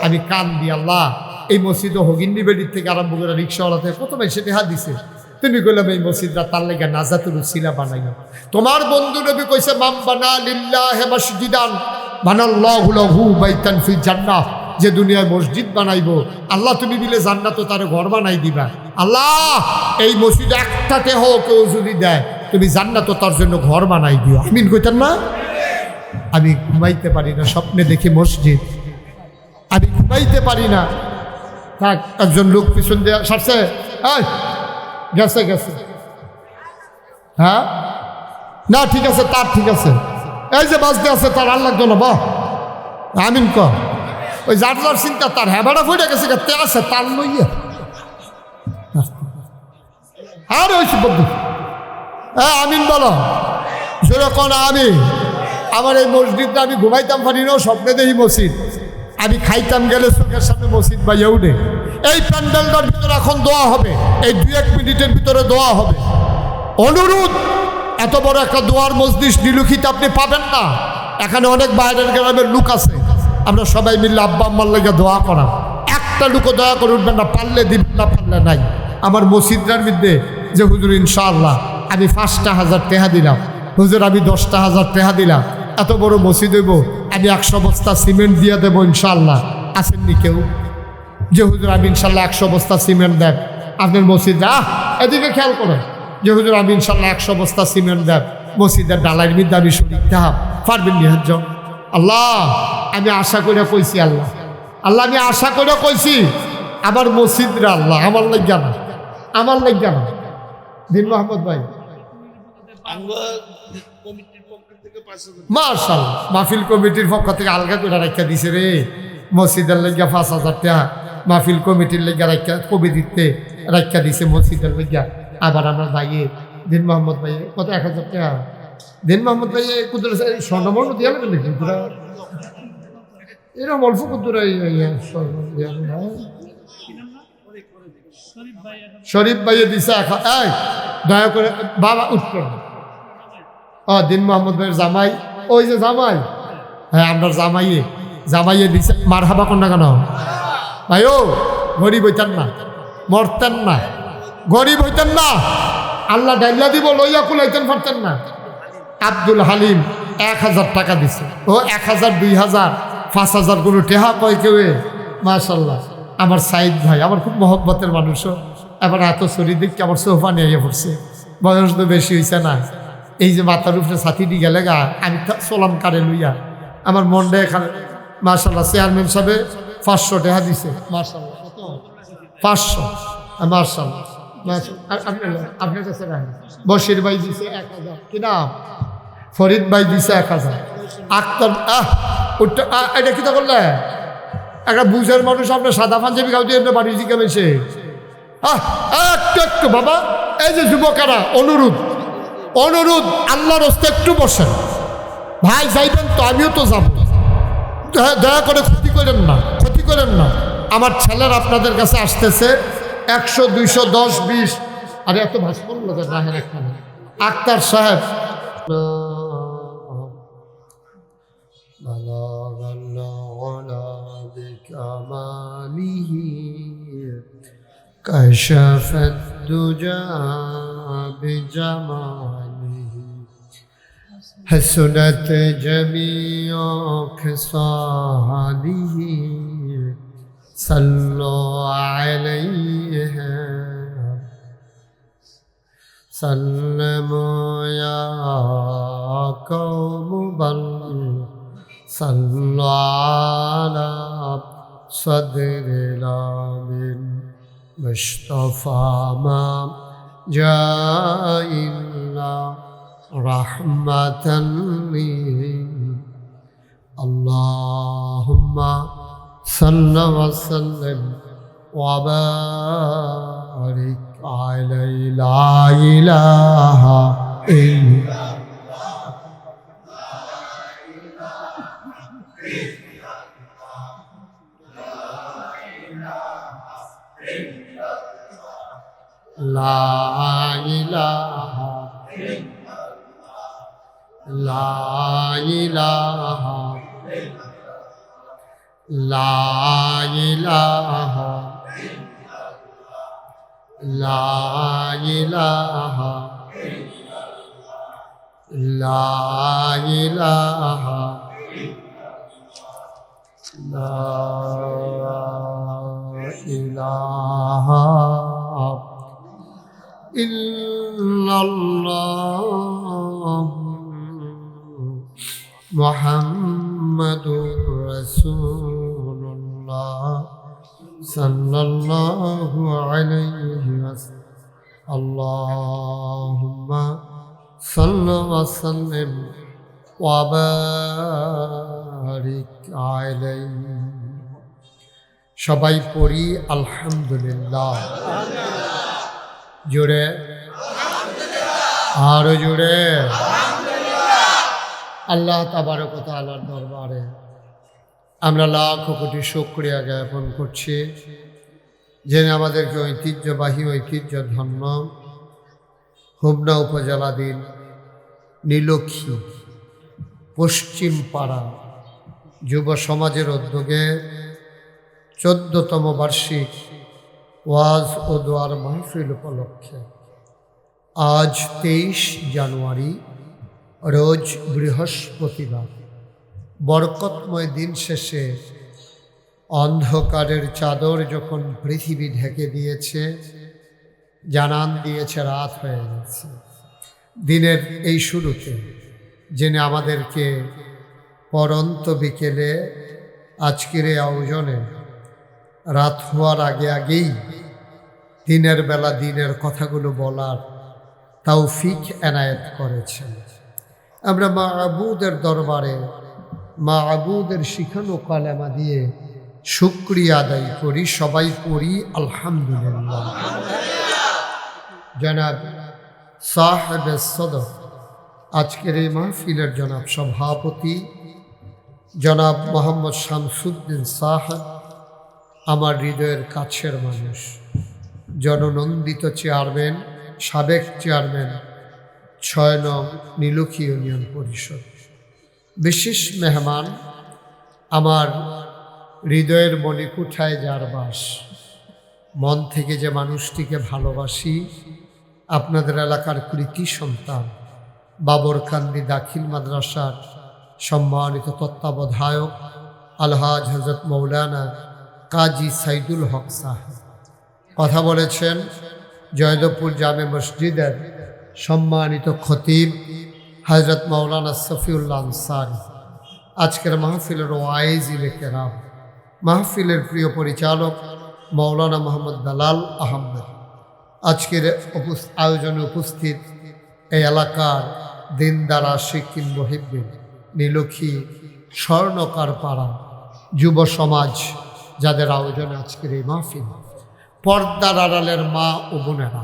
আমি কান দি, আল্লাহ এই মসজিদে হগিন্নি বেডির থেকে আরম্ভ করে রিক্সাওয়ালা থেকে কত ভাই সেটা হাত দিছে, তুমি কইলাম এই মসজিদটা তার লেগে নাজাতুল উসিলা বানাইও। তোমার বন্ধু নবী কইছে, মাম বানা লিল্লাহি মাসজিদান বানাল্লাহু লাহু বাইতান ফিল জান্নাহ। যে দুনিয়ায় মসজিদ বানাইবো, আল্লাহ তুমি দিলে জান্নাতও তার ঘর বানাই দিবা। আল্লাহ এই মসজিদ একটাতে হোক কেউ যদি দেয়, তুমি জান্নাতও তার জন্য ঘর বানাই দিও। আমিন কইতেন না? আমি ঘুমাইতে পারি না, স্বপ্নে দেখি মসজিদ, আমি ঘুমাইতে পারি না। থাক, একজন লোক পিছন দিয়ে সারছে, গেছে গেছে। হ্যাঁ না ঠিক আছে, তার ঠিক আছে, এই যে বাজতে আছে তার আল্লাহ জন্য বাহ আমিন ক। ওই যার যার চিন্তা তার হ্যাঁ ফুটে গেছে, তে আছে তার লইয়া আর ওই বন্ধু হ্যাঁ আমিন বলো যেরকম। আমি আমার এই মসজিদটা আমি ঘুমাইতাম পারি না, স্বপ্নে দেখি মসজিদ। আমি খাইতাম গেলে চোখের সামনে মসজিদ বাইয়া উঠে। এই প্যান্ডেলটার ভিতরে এখন দোয়া হবে, এই 2-1 মিনিটের ভিতরে দোয়া হবে। অনুরোধ, এত বড় একটা দোয়ার মজলিস নিলুখিত আপনি পাবেন না। এখানে অনেক বাইরের গ্রামের লোক আছে, আমরা সবাই মিললে আব্বা আম্মার লেগে দোয়া করা। একটা লোকও দয়া করে উঠবেন না, পারলে দিবেন না, পারলে নাই। আমার মসজিদটার মধ্যে যে হুজুর ইনশাআল্লাহ আমি 5টা হাজার টাকা দিলাম, হুজুর আমি 10টা হাজার টাকা দিলাম, এত বড় মসজিদ হইব, আমি 100 বস্তা সিমেন্ট দিয়ে দেবো ইনশাআল্লাহ। আসেননি কেউ? যে হুজুর আমি ইনশাল্লাহ 100 বস্তা সিমেন্ট দেন আপনার মসজিদে, এদিকে খেয়াল করেন, যে হুজুর আমি ইনশাল্লাহ 100 বস্তা সিমেন্ট দেন মসজিদের ডালাইয়ের বিদ্যা আমি শরীর দেহা পারবেন নিহাজ। আল্লাহ আমি আশা করে কইছি, আল্লাহ আল্লাহ আমি আশা করে কইছি আমার মসজিদরা আল্লাহ আমার লাগিয়া না, আমার লাগিয়া না। দিন মোহাম্মদ ভাই মাশাআল্লাহ মাহফিল কমিটির পক্ষ থেকে আলগা করে রাখা দিছে রে, মসজিদের লাগিয়া 5,000 টাকা মাহফিল কমিটির লাগিয়া রাখা কবি দিতে রাখা দিছে মসজিদের লাগিয়া। আবার আমার ভাইয়ে দিন মোহাম্মদ ভাইয়ে কত 1,000 টাকা দিন মোহাম্মদ ভাইয়ে কুদুর স্বর্ণবর্ণ দিয়ে নেবেন নাকি কুদুরা এরকম অল্প কুদুরা শরীফ ভাইয়ে দিছে দয়া করে বাবা উঠল দিন মোহাম্মদ ভাইয়ের জামাই, ওই যে জামাই, হ্যাঁ আপনার জামাইয়ে দিছে মার হাবা কন্যা কেন ভাই? ও গরিব হইতেন না, মরতেন না, গরিব হইতেন না, আল্লাহ ডাইলা দিব লইয়া কুলাইতেন পারতেন না। আব্দুল হালিম 1,000 টাকা দিছে, ও 1,000 2,000 5,000 কোনো টেহা কয় কেউ। মাশাল্লাহ আমার সাইদ ভাই আমার খুব মহব্বতের মানুষও, এবার এত শরীর দিককে আমার সোফা নিয়ে পড়ছে, বয়স তো বেশি হয়েছে না, এই যে মাথার উপরে ছাতিটি গেলে গা আমি সোলাম কারে লইয়া আমার মনটা এখানে। মাশাল্লাহ চেয়ারম্যান সাহেব 500 টাকা দিছে, মাশাল্লাহ 500, মাশাল্লাহ আপনার কাছে রাখেন। বশির ভাই দিছে 1,000, কি নাম ফরিদ ভাই দিছে 1,000, আক্তার এটা কি তা করলে একটা বুঝের মানুষ আপনার সাদা পাঞ্জাবি খাওয়া দিয়ে বাড়ি দিকে মেশে একটু একটু বাবা, এই যে যুবকেরা অনুরোধ আল্লাহর রাস্তায় একটু বসেন ভাই, যাইবেন তো আমিও তো যাবো, দয়া করে ক্ষতি করেন না। আমার ছেলের আপনাদের কাছে আসতেছে 100 200 10 20, আরে এত ভাষণ রাহেন একটা আক্তার সাহেব كشف الدجى بجماله حسنت جميع خصاله صلوا عليه سلموا يا قوم بل صلوا على صدر الامين مصطفى ما جاء إلا رحمة اللهم صل وسلم وبارك عليه لا إله إلا لا إله لا إله لا إله لا إله لا إله لا إله إلا الله محمد رسول الله صلى الله عليه وسلم اللهم صل وسلم وبارك عليه সবাই পড়ি আলহামদুলিল্লাহ জোরে আরো জোরে আল্লাহ তাবারক ওয়া তাআলার দরবারে আমরা লাখ কোটি শুকরিয়া জ্ঞাপন করছি, যিনি আমাদেরকে ঐতিহ্যবাহী ঐতিহ্যধন্য হোমনা উপজেলাধীন নীলক্ষী পশ্চিম পাড়া যুব সমাজের উদ্যোগে 14তম বার্ষিক ওয়াজ ও দোয়ার মাহফিল উপলক্ষে আজ 23 জানুয়ারি রোজ বৃহস্পতিবার বরকতময় দিন শেষে অন্ধকারের চাদর যখন পৃথিবী ঢেকে দিয়েছে, জানান দিয়েছে রাত হয়ে গেছে। দিনের এই শুরুতে জেনে আমাদেরকে পরন্ত বিকেলে আজকের এই আয়োজনে রাত হওয়ার আগে আগেই দিনের বেলা দিনের কথাগুলো বলার তৌফিক এনায়েত করেছেন। আমরা মা'বুদের দরবারে মা'বুদের শিখানো কালেমা দিয়ে শুকরিয়া আদায় করি, সবাই পড়ি আলহামদুলিল্লাহ। জনাব সাহেব সদর, আজকের এই মাহফিলের জনাব সভাপতি জনাব মোহাম্মদ শামসুদ্দিন সাহেব, আমার হৃদয়ের কাছের মানুষ, জননন্দিত চেয়ারম্যান, সাবেক চেয়ারম্যান ৬ নং নীলক্ষী ইউনিয়ন পরিষদ, বিশেষ মেহমান, আমার হৃদয়ের মণিকুঠায় যার বাস, মন থেকে যে মানুষটিকে ভালোবাসি, আপনাদের এলাকার কৃতি সন্তান বাবরকান্দি দাখিল মাদ্রাসার সম্মানিত তত্ত্বাবধায়ক আলহাজ হযরত মৌলানা কাজী সাইদুল হক সাহেব কথা বলেছেন। জয়দেবপুর জামে মসজিদের সম্মানিত খতিব হযরত মৌলানা সফিউল্লাহ আনসারী, আজকের মাহফিলের ওয়াইজিলে কেরাম, মাহফিলের প্রিয় পরিচালক মৌলানা মোহাম্মদ বেলাল আহমেদ, আজকের আয়োজনে উপস্থিত এই এলাকার দিনদার আশিকিন মুহিব্বিন, নীলক্ষী স্বর্ণকার পাড়া যুব সমাজ, যাদের আয়োজনে আজকের এই মাহফিল, পর্দার আড়ালের মা ও বোনেরা,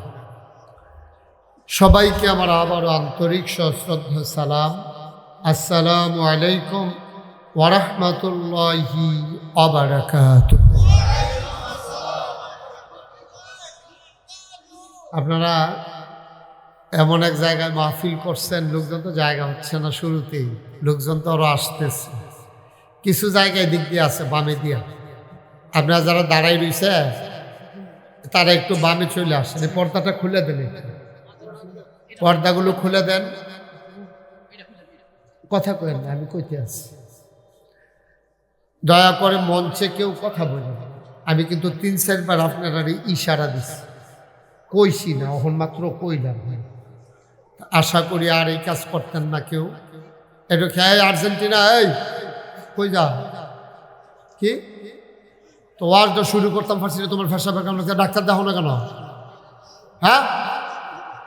সবাইকে আমার আবারও আন্তরিক সশ্রদ্ধা সালাম। আসসালামু আলাইকুম ওয়া রাহমাতুল্লাহি ওয়া বারাকাতুহু। আপনারা এমন এক জায়গায় মাহফিল করছেন, লোকজন তো জায়গা হচ্ছে না, শুরুতেই লোকজন তো আরও আসতেছে। কিছু জায়গায় দিক দিয়ে আছে বামে দিয়া, আপনারা যারা দাঁড়াই রয়েছে তারা একটু বামে চলে আসেন। এই পর্দাটা খুলে দেন, পর্দাগুলো খুলে দেন। কথা কইেন না, আমি কইতে আছি। দয়া করে মঞ্চে কেউ কথা বলেন। আমি কিন্তু ৩-৪ বার আপনারা ইশারা দিচ্ছি, কইছি না, ওখান মাত্র কইলাম। আশা করি আর এই কাজ করতেন না কেউ। একটু খেয়ে আর্জেন্টিনা, এই কই যা, কি তো আর তো শুরু করতাম পারছি না। তোমার ফেসা বেকাম ডাক্তার দেখো না কেন? হ্যাঁ,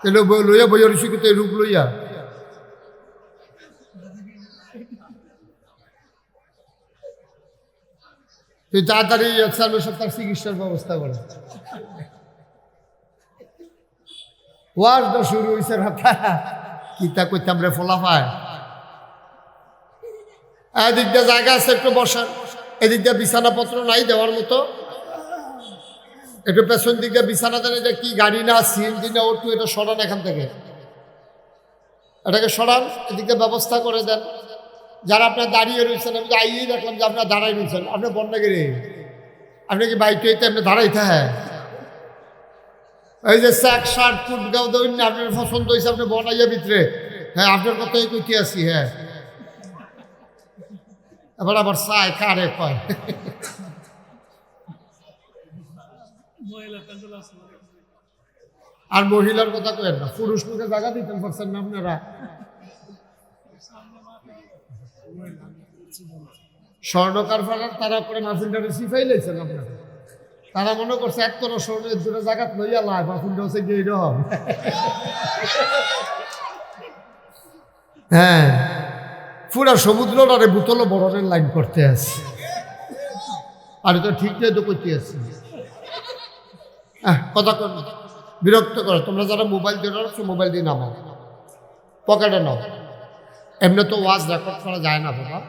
এলো লইয়া বইয়া রুচি কিন্তু এই রূপ লইয়া। তুই তাড়াতাড়ি তার চিকিৎসার ব্যবস্থা করে। ওয়ার তো শুরু হয়েছে, কিতা কইতাম রে ফলাফায়। এদিক দিয়ে জায়গা আছে, একটু বসান। এদিক দিয়ে বিছানাপত্র নাই দেওয়ার মতো, একটু পেছন দিক দিয়ে বিছানা দেন। এটা কি গাড়ি না, সিএনজি না, ওটু, এটা সরান এখান থেকে, এটাকে সরান, এদিকে ব্যবস্থা করে দেন। যারা আপনার দাঁড়িয়ে রয়েছেন, আমি তো আইয়েই দেখলাম যে আপনার দাঁড়াই রয়েছেন। আপনি বন্যাগিরি, আপনি কি বাইকে এমনি দাঁড়াইতে? হ্যাঁ, এই যে স্যাক শার্ট ফুট গাও দেন, আপনার পছন্দ হয়েছে, আপনি বনাইয়া ভিতরে। হ্যাঁ, আপনার কথাই কইতে আছি। হ্যাঁ, এবার আবার চায় কারে কয়। আর মহিলার কথা কেন না, পুরুষ লোকে জায়গা দিতেন পারছেন না আপনারা। স্বর্ণকার ফাড়ার তারা করে মাহফিলটারে সিফাই লাইছেন আপনারা। তারা মনে করছে এক তোর স্বর্ণের দুটো জায়গা লইয়া লাই, মাহফিলটা হচ্ছে গিয়ে হবে। হ্যাঁ, পুরা সমুদ্রটারে বোতল বরণের লাইন করতে আছে। আর তো ঠিক নেই তো করতে আছে। কথা কর, বিরক্ত করো। তোমরা যারা মোবাইল দিয়ে রাখছো, মোবাইল দিয়ে নামাও, পকেটে নাও। এমনি তো ওয়াজ রেকর্ড করা যায় না বাবা,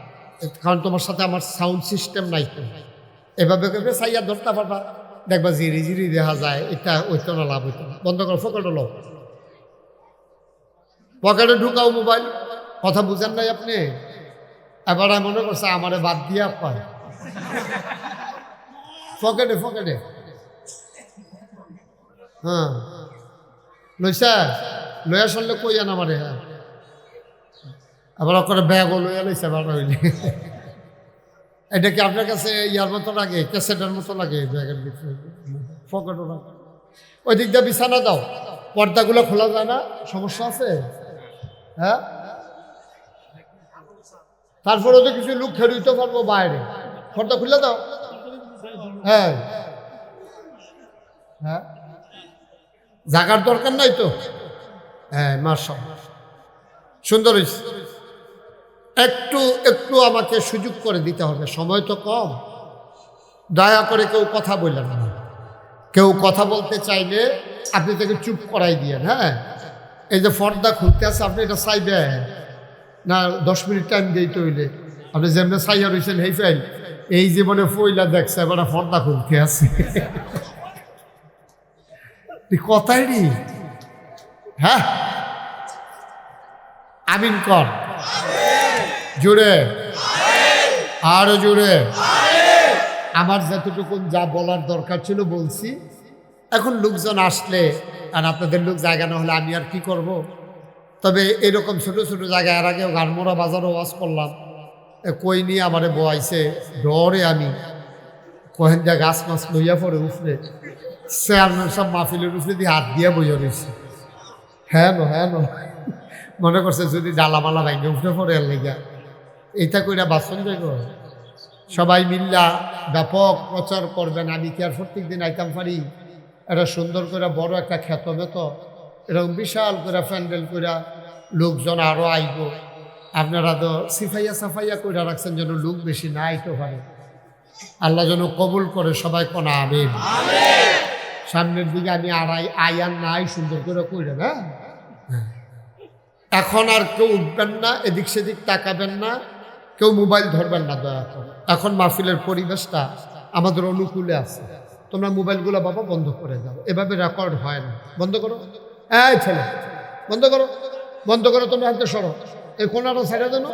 কারণ তোমার সাথে আমার সাউন্ড সিস্টেম নাই। তো এভাবে করে সাইয়া ধরতে পারবা, দেখবা জিরি জিরি দেখা যায়। এটা ওইটা না, লাভ হইতো না। বন্ধ করো, পকেটে নাও, পকেটে ঢুকাও মোবাইল। কথা বুঝেন নাই আপনি? এবার মনে করছে আমারে বাদ দিয়া পায়। পকেটে পকেটে, হ্যাঁ লইসা লইয়া শুনলে কইয়া না আমারে। হ্যাঁ, আবার করে ব্যাগও লইয়া লইসা ভালো হইলে। এটা কি আপনার কাছে ইয়ার মতো লাগে, ক্যাসেটের মতো লাগে? ব্যাগের ভিতরে পকেটও লাগে। ওই দিক দিয়ে বিছানা দাও, পর্দাগুলো খোলা যায় না, সমস্যা আছে? হ্যাঁ, তারপরে তো কিছু লোক খেলতে পারবো বাইরে, পর্দা খুলে দাও। হ্যাঁ হ্যাঁ, জাগার দরকার নাই তো। হ্যাঁ, মাশাআল্লাহ, সুন্দর হয়েছে। একটু একটু আমাকে সুযোগ করে দিতে হবে, সময় তো কম। দয়া করে কেউ কথা বললেন না, কেউ কথা বলতে চাইলে আপনি তাকে চুপ করাই দিয়েন। হ্যাঁ, এই যে পর্দা খুলতে আছে, আপনি এটা চাইবেন না 10 মিনিট টাইম দিতে হইলে? আপনি যেমনি চাইয়া রয়েছেন এই ফাইল, এই জীবনে ফইলা দেখছে, এবার পর্দা খুলতে আছে। কথাই নি। হ্যাঁ, আমিন কর জোরে, আরো জোরে। আমার যতটুকুন যা বলার দরকার ছিল বলছি। এখন লোকজন আসলে, আর আপনাদের লোক জায়গা না হলে আমি আর কি করব। তবে এরকম ছোট ছোট জায়গায় এর আগেও গানমোড়া বাজারও ওয়াজ করলাম, কই নিয়ে আমারে বয়াইছে, ডরে আমি কহেন যা গাছ মাছ লইয়া পড়ে উঠলে চেয়ারম্যান সব মাহফিলের উঠলে দিয়ে হাত দিয়ে বইয়া রয়েছে। হ্যাঁ মনে করছে যদি ডালামালা ভাঙ্গে উঠে পড়ে আর লেগা এইটা কইরা বাসন যাইব। সবাই মিল্লা ব্যাপক প্রচার করবেন। আমি কি আর প্রত্যেক দিন আইতাম পারি? এটা সুন্দর করে বড় একটা খ্যাত মেত এরকম বিশাল করে প্যান্ডেল করে লোকজন আরও আইব। আপনারা তো সিফাইয়া সাফাইয়া করে রাখছেন যেন লোক বেশি না আইতে পারে। আল্লাহ যেন কবুল করে, সবাই কোন আমিন। সামনের দিকে আমি আয়ার নাই সুন্দর করে কইরে না। এখন আর কেউ উঠবেন না, এদিক সেদিক তাকাবেন না, কেউ মোবাইল ধরবেন না দয়া করে। এখন মাহফিলের পরিবেশটা আমাদের অনুকূলে আছে। তোমরা মোবাইলগুলো বাবা বন্ধ করে দাও, এভাবে রেকর্ড হয় না। বন্ধ করো, এই ছেলে বন্ধ করো, বন্ধ করো। তোমরা হাতে সরো, এই কোনাটা ছাড়া দেন,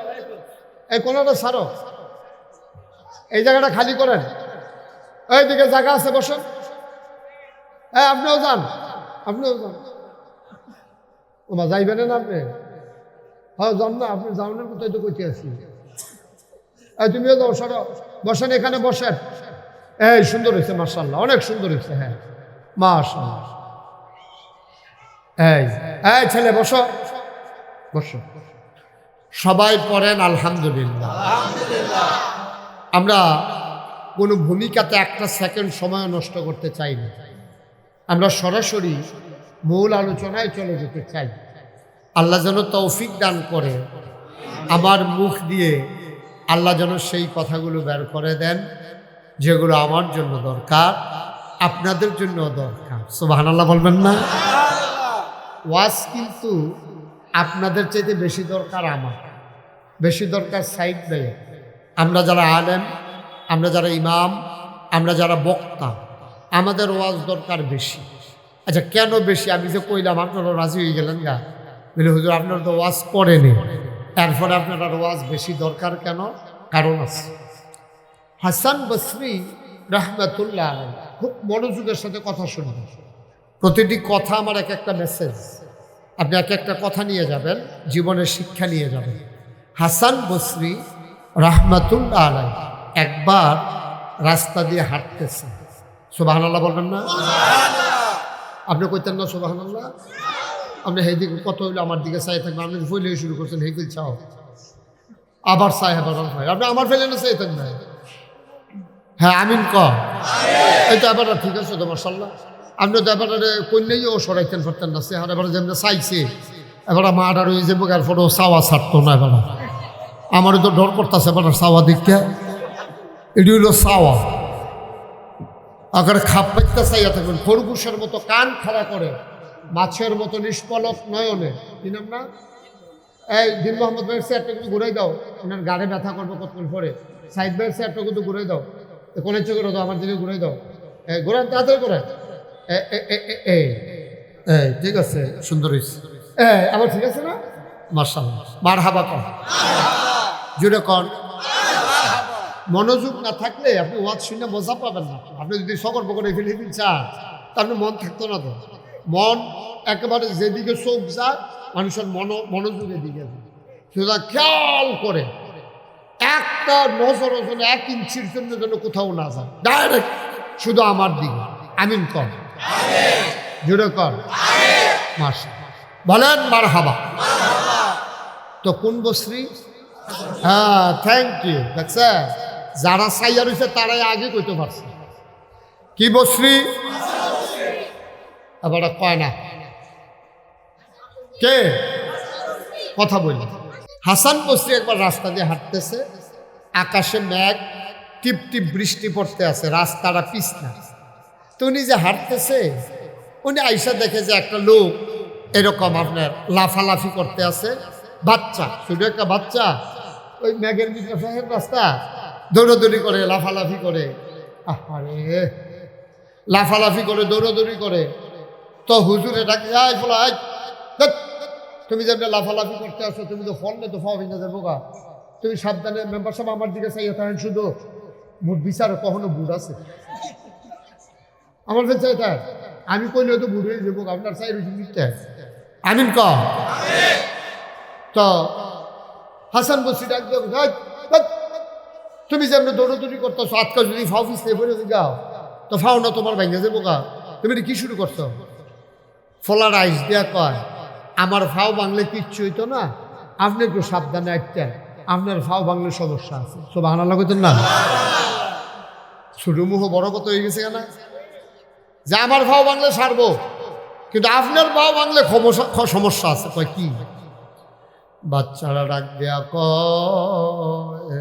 এই কোনাটা ছাড়ো, এই জায়গাটা খালি করেন। এইদিকে জায়গা আছে, বসেন। হ্যাঁ, আপনিও যান, আপনিও যান। ওমা যাইবেন না আপনি? হ্যাঁ যান না, আপনি যাওয়ার কোথায় তো কইতে আছি। এই তুমিও যাও, সরো, বসেন, এখানে বসেন। এই সুন্দর হয়েছে, মাশাআল্লাহ, অনেক সুন্দর হয়েছে। হ্যাঁ মাশাআল্লাহ। এই ছেলে বসো, বসো। সবাই পড়েন আলহামদুলিল্লাহ। আমরা কোনো ভূমিকাতে একটা সেকেন্ড সময় নষ্ট করতে চাই না। আমরা সরাসরি মূল আলোচনায় চলে যেতে চাই। আল্লাহ যেন তৌফিক দান করে, আমার মুখ দিয়ে আল্লাহ যেন সেই কথাগুলো বের করে দেন যেগুলো আমার জন্য দরকার, আপনাদের জন্য দরকার। সুবহানাল্লাহ বলবেন না? ওয়াজ কিন্তু আপনাদের চাইতে বেশি দরকার আমার, বেশি দরকার সাইড দেয়। আমরা যারা আলেম, আমরা যারা ইমাম, আমরা যারা বক্তা, আমাদের ওয়াজ দরকার বেশি। আচ্ছা কেন বেশি? আমি যে কইলাম আপনারা রাজি হয়ে গেলেন গা, বলে হুজুর আপনারা তো ওয়াজ করেনি, এরপরে আপনারা ওয়াজ বেশি দরকার কেন? কারণ আছে। হাসান বসরি রাহমাতুল্লাহ আলাইহি খুব মনোযোগের সাথে কথা শুনবেন। প্রতিটি কথা আমার এক একটা মেসেজ। আপনি এক একটা কথা নিয়ে যাবেন, জীবনের শিক্ষা নিয়ে যাবেন। হাসান বসরি রাহমাতুল্লাহ আলাইহি একবার রাস্তা দিয়ে হাঁটতেছে। সুবহানাল্লাহ বলবেন না? আপনি কইতেন না সুবহানাল্লাহ? আপনি সেই দিকে কত হইলে আমার দিকে চাই থাকবেন। আপনি ফইলে শুরু করছেন হেইগুল চাও, আবার চাই, আবার হয়। আপনি আমার ফেলে না চাইতেন না? হ্যাঁ আমিন ক। এই তো এবার ঠিক আছে তো মাশাআল্লাহ। আপনি তো এবার কন্যাই ও সরাইতেন পারতেন না, সে এবার যেমন চাইছে এবার মাটা রয়ে যাবো, এরপর ও চাওয়া ছাড়তো না। এবার আমারও তো ডর করতেছে এবার চাওয়া দিকটা। এটি হইল চাওয়া। আগে খাপ পাইতে চাইয়া থাকবেন, খরগোশের মতো কান খাড়া করে, মাছের মতো নিষ্পলক নয়নে। কি নাম না? এই দিন মোহাম্মদ ভাইয়ের চেয়ারটা কিন্তু ঘুরাই দাও, ওনার গাড়ে ব্যথা করবো কতক্ষণ পরে। সাইদ ভাইয়ের চেয়ারটা কিন্তু ঘুরাই দাও, কোন ইচ্ছে করে দাও, আমার দিকে ঘুরাই দাও। ঘোরান তাড়াতাড়ি করে। ঠিক আছে, সুন্দর হয়েছে। আবার ঠিক আছে না? মাশাআল্লাহ, মারহাবা কর, জুড়ে কর। মনোযোগ না থাকলে আপনি ওয়াজ শুনে মজা পাবেন না। আপনি যদি সকর পকরে ফেলে দিন চান, তা আপনি মন থাকতো না। তো মন একেবারে যেদিকে চোখ যায় মানুষের মনোযোগের দিকে, সুতরাং খেয়াল করে একটা নজর যেন 1 ইঞ্চির জন্য যেন কোথাও না যায়, ডাইরেক্ট শুধু আমার দিকে। আমিন কর, জোরে কর, মাশাআল্লাহ বলেন মারহাবা। তো কোন বছরি? হ্যাঁ, থ্যাংক ইউ। দেখছে, যারা সাইয়া রয়েছে তারাই আগে কইতে পারছে। কি বছরি? আবার কয় না কে কথা বলি। হাসান বসরি একবার রাস্তা দিয়ে হাঁটতেছে, আকাশে মেঘ, টিপ টিপ বৃষ্টি পড়তে আছে, রাস্তাটা পিছনা। তো উনি যে হাঁটতেছে, উনি আইসা দেখে যে একটা লোক এরকম আপনার লাফালাফি করতে আছে, বাচ্চা, শুধু একটা বাচ্চা ওই মেঘের ভিতরে রাস্তা দৌড়াদৌড়ি করে, লাফালাফি করে, আরে লাফালাফি করে, দৌড়াদৌড়ি করে। তো হুজুরে ডাকে, আয় ফলা, আয় তুমি যেমন লাফালাফি করতে আসো, তুমি তো ফল তো ফাও ভেঙে যাবো গা, তুমি সাবধানে। মেম্বার সাহেব আমার দিকে চাইয়া থাকেন শুধু, মোট বিচার কখনো বুড় আছে আমার কাছে চাই, আমি কইলে হয়তো বুড় হয়ে যাবো, আপনার চাই রুচি। আমিন ক। তো হাসান বসরি ডাক দেব, তুমি যেমন দৌড়াদৌড়ি করতেছো, আজকা যদি ফাও পিছলে পড়ে যাও তো ফাও না তোমার ভেঙে যাবো গা, তুমি কি শুরু করছো? ফলার আইস দেয়া কয়, আমার ফাও বাংলে কিচ্ছু হইতো না, আপনি একটু সাবধানে একটা, আপনার ফাও বাংলে সমস্যা আছে। সব আনা লাগতো না, ছোট মুহ বড় কত হয়ে গেছে কেনা, যে আমার ফাও বাংলে সারবো, কিন্তু আপনার ফাও বাংলে সমস্যা আছে। কয় কি? বাচ্চারা ডাক দেয়া কয়,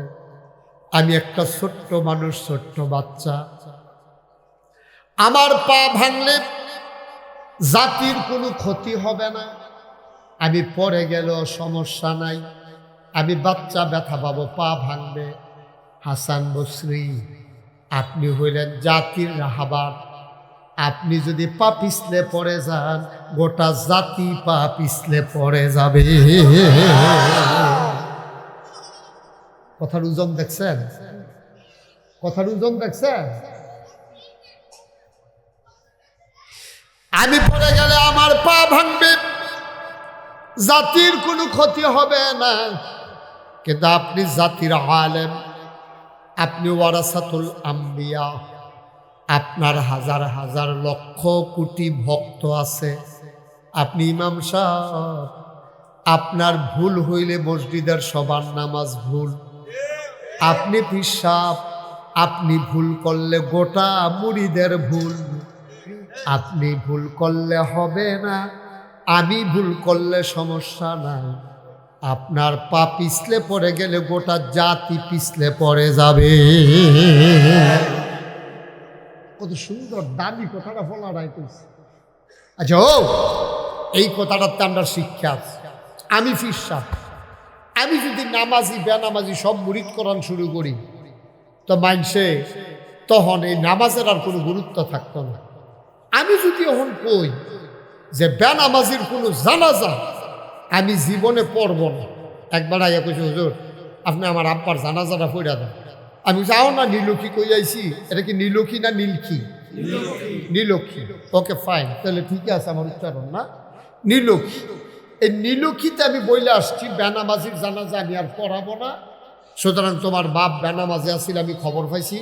আমি একটা ছোট্ট মানুষ, ছোট্ট বাচ্চা, আমার পা ভাঙলে জাতির কোনো ক্ষতি হবে না, আমি পড়ে গেলেও সমস্যা নাই, আমি বাচ্চা ব্যথা পাবো, পা ভাঙবে। হাসান বসরি, আপনি হইলেন জাতির রাহাবার, আপনি যদি পা পিছলে পড়ে যান, গোটা জাতি পা পিছলে পড়ে যাবে। কথার ওজন দেখছেন? কথার ওজন দেখছেন? আমি পড়ে গেলে আমার পা ভাঙবে, জাতির কোনো ক্ষতি হবে না, কিন্তু আপনি জাতির আলেম, আপনি ওয়ারাসাতুল আম্বিয়া, আপনার হাজার হাজার লক্ষ কোটি ভক্ত আছে, আপনি ইমাম সাহেব, আপনার ভুল হইলে মসজিদের সবার নামাজ ভুল, আপনি পীর সাহেব, আপনি ভুল করলে গোটা মুরিদের ভুল, আপনি ভুল করলে হবে না, আমি ভুল করলে সমস্যা নাই, আপনার পা পিছলে পড়ে গেলে গোটা জাতি পিছলে পড়ে যাবে। কত সুন্দর দামি কথাটা বলা রাইতেছে। আচ্ছা, ও এই কথাটাতে আমরা শিক্ষা আছে। আমি ফিরসা, আমি যদি নামাজি বেনামাজি সব মুরিদ করান শুরু করি, তো মানসে তখন এই নামাজের আর কোনো গুরুত্ব থাকতো না। আমি যদি এখন কই যে বেনামাজির কোনো জানাজা আমি জীবনে পড়ব না, একবার আইয়া কইছি, হুজুর আপনি আমার আব্বার জানাজাটা পড়া দেন। আমি যাও না, নীলক্ষী কই আইছি, এটা কি নীলক্ষী না নীলক্ষী? নীলক্ষী। ওকে ফাইন, তাহলে ঠিক আছে আমার উচ্চারণ না, নীলক্ষী। এই নীলক্ষীতে আমি বইলে আসছি বেনামাজির জানাজা আমি আর পড়াবো না, সুতরাং তোমার বাপ বেনামাজি আসছিল, আমি খবর পাইছি,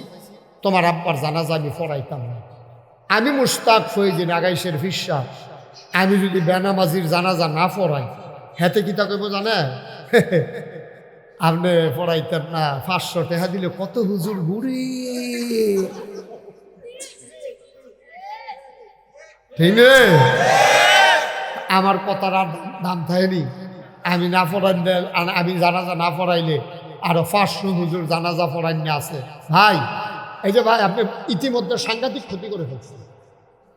তোমার আব্বার জানাজা আমি পড়াইতাম না। আমি মুশতাক ফৈজিন আগাইশের ফিসা, আমি যদি বেনামাজির জানাজা না পড়াই, হেতে কি তা কইব জানে? আপনি পড়াইতেন না, 500 টাকা দিলে কত হুজুর ঘুরি, ঠিক না? আমার কথার দাম থাকেনি। আমি না পড়াইলে, আমি জানাজা না পড়াইলে আরো 500 হুজুর জানাজা পড়াইনি আছে। ভাই, এই যে ভাই, আপনি ইতিমধ্যে সাংঘাতিক ক্ষতি করে ফেলছেন,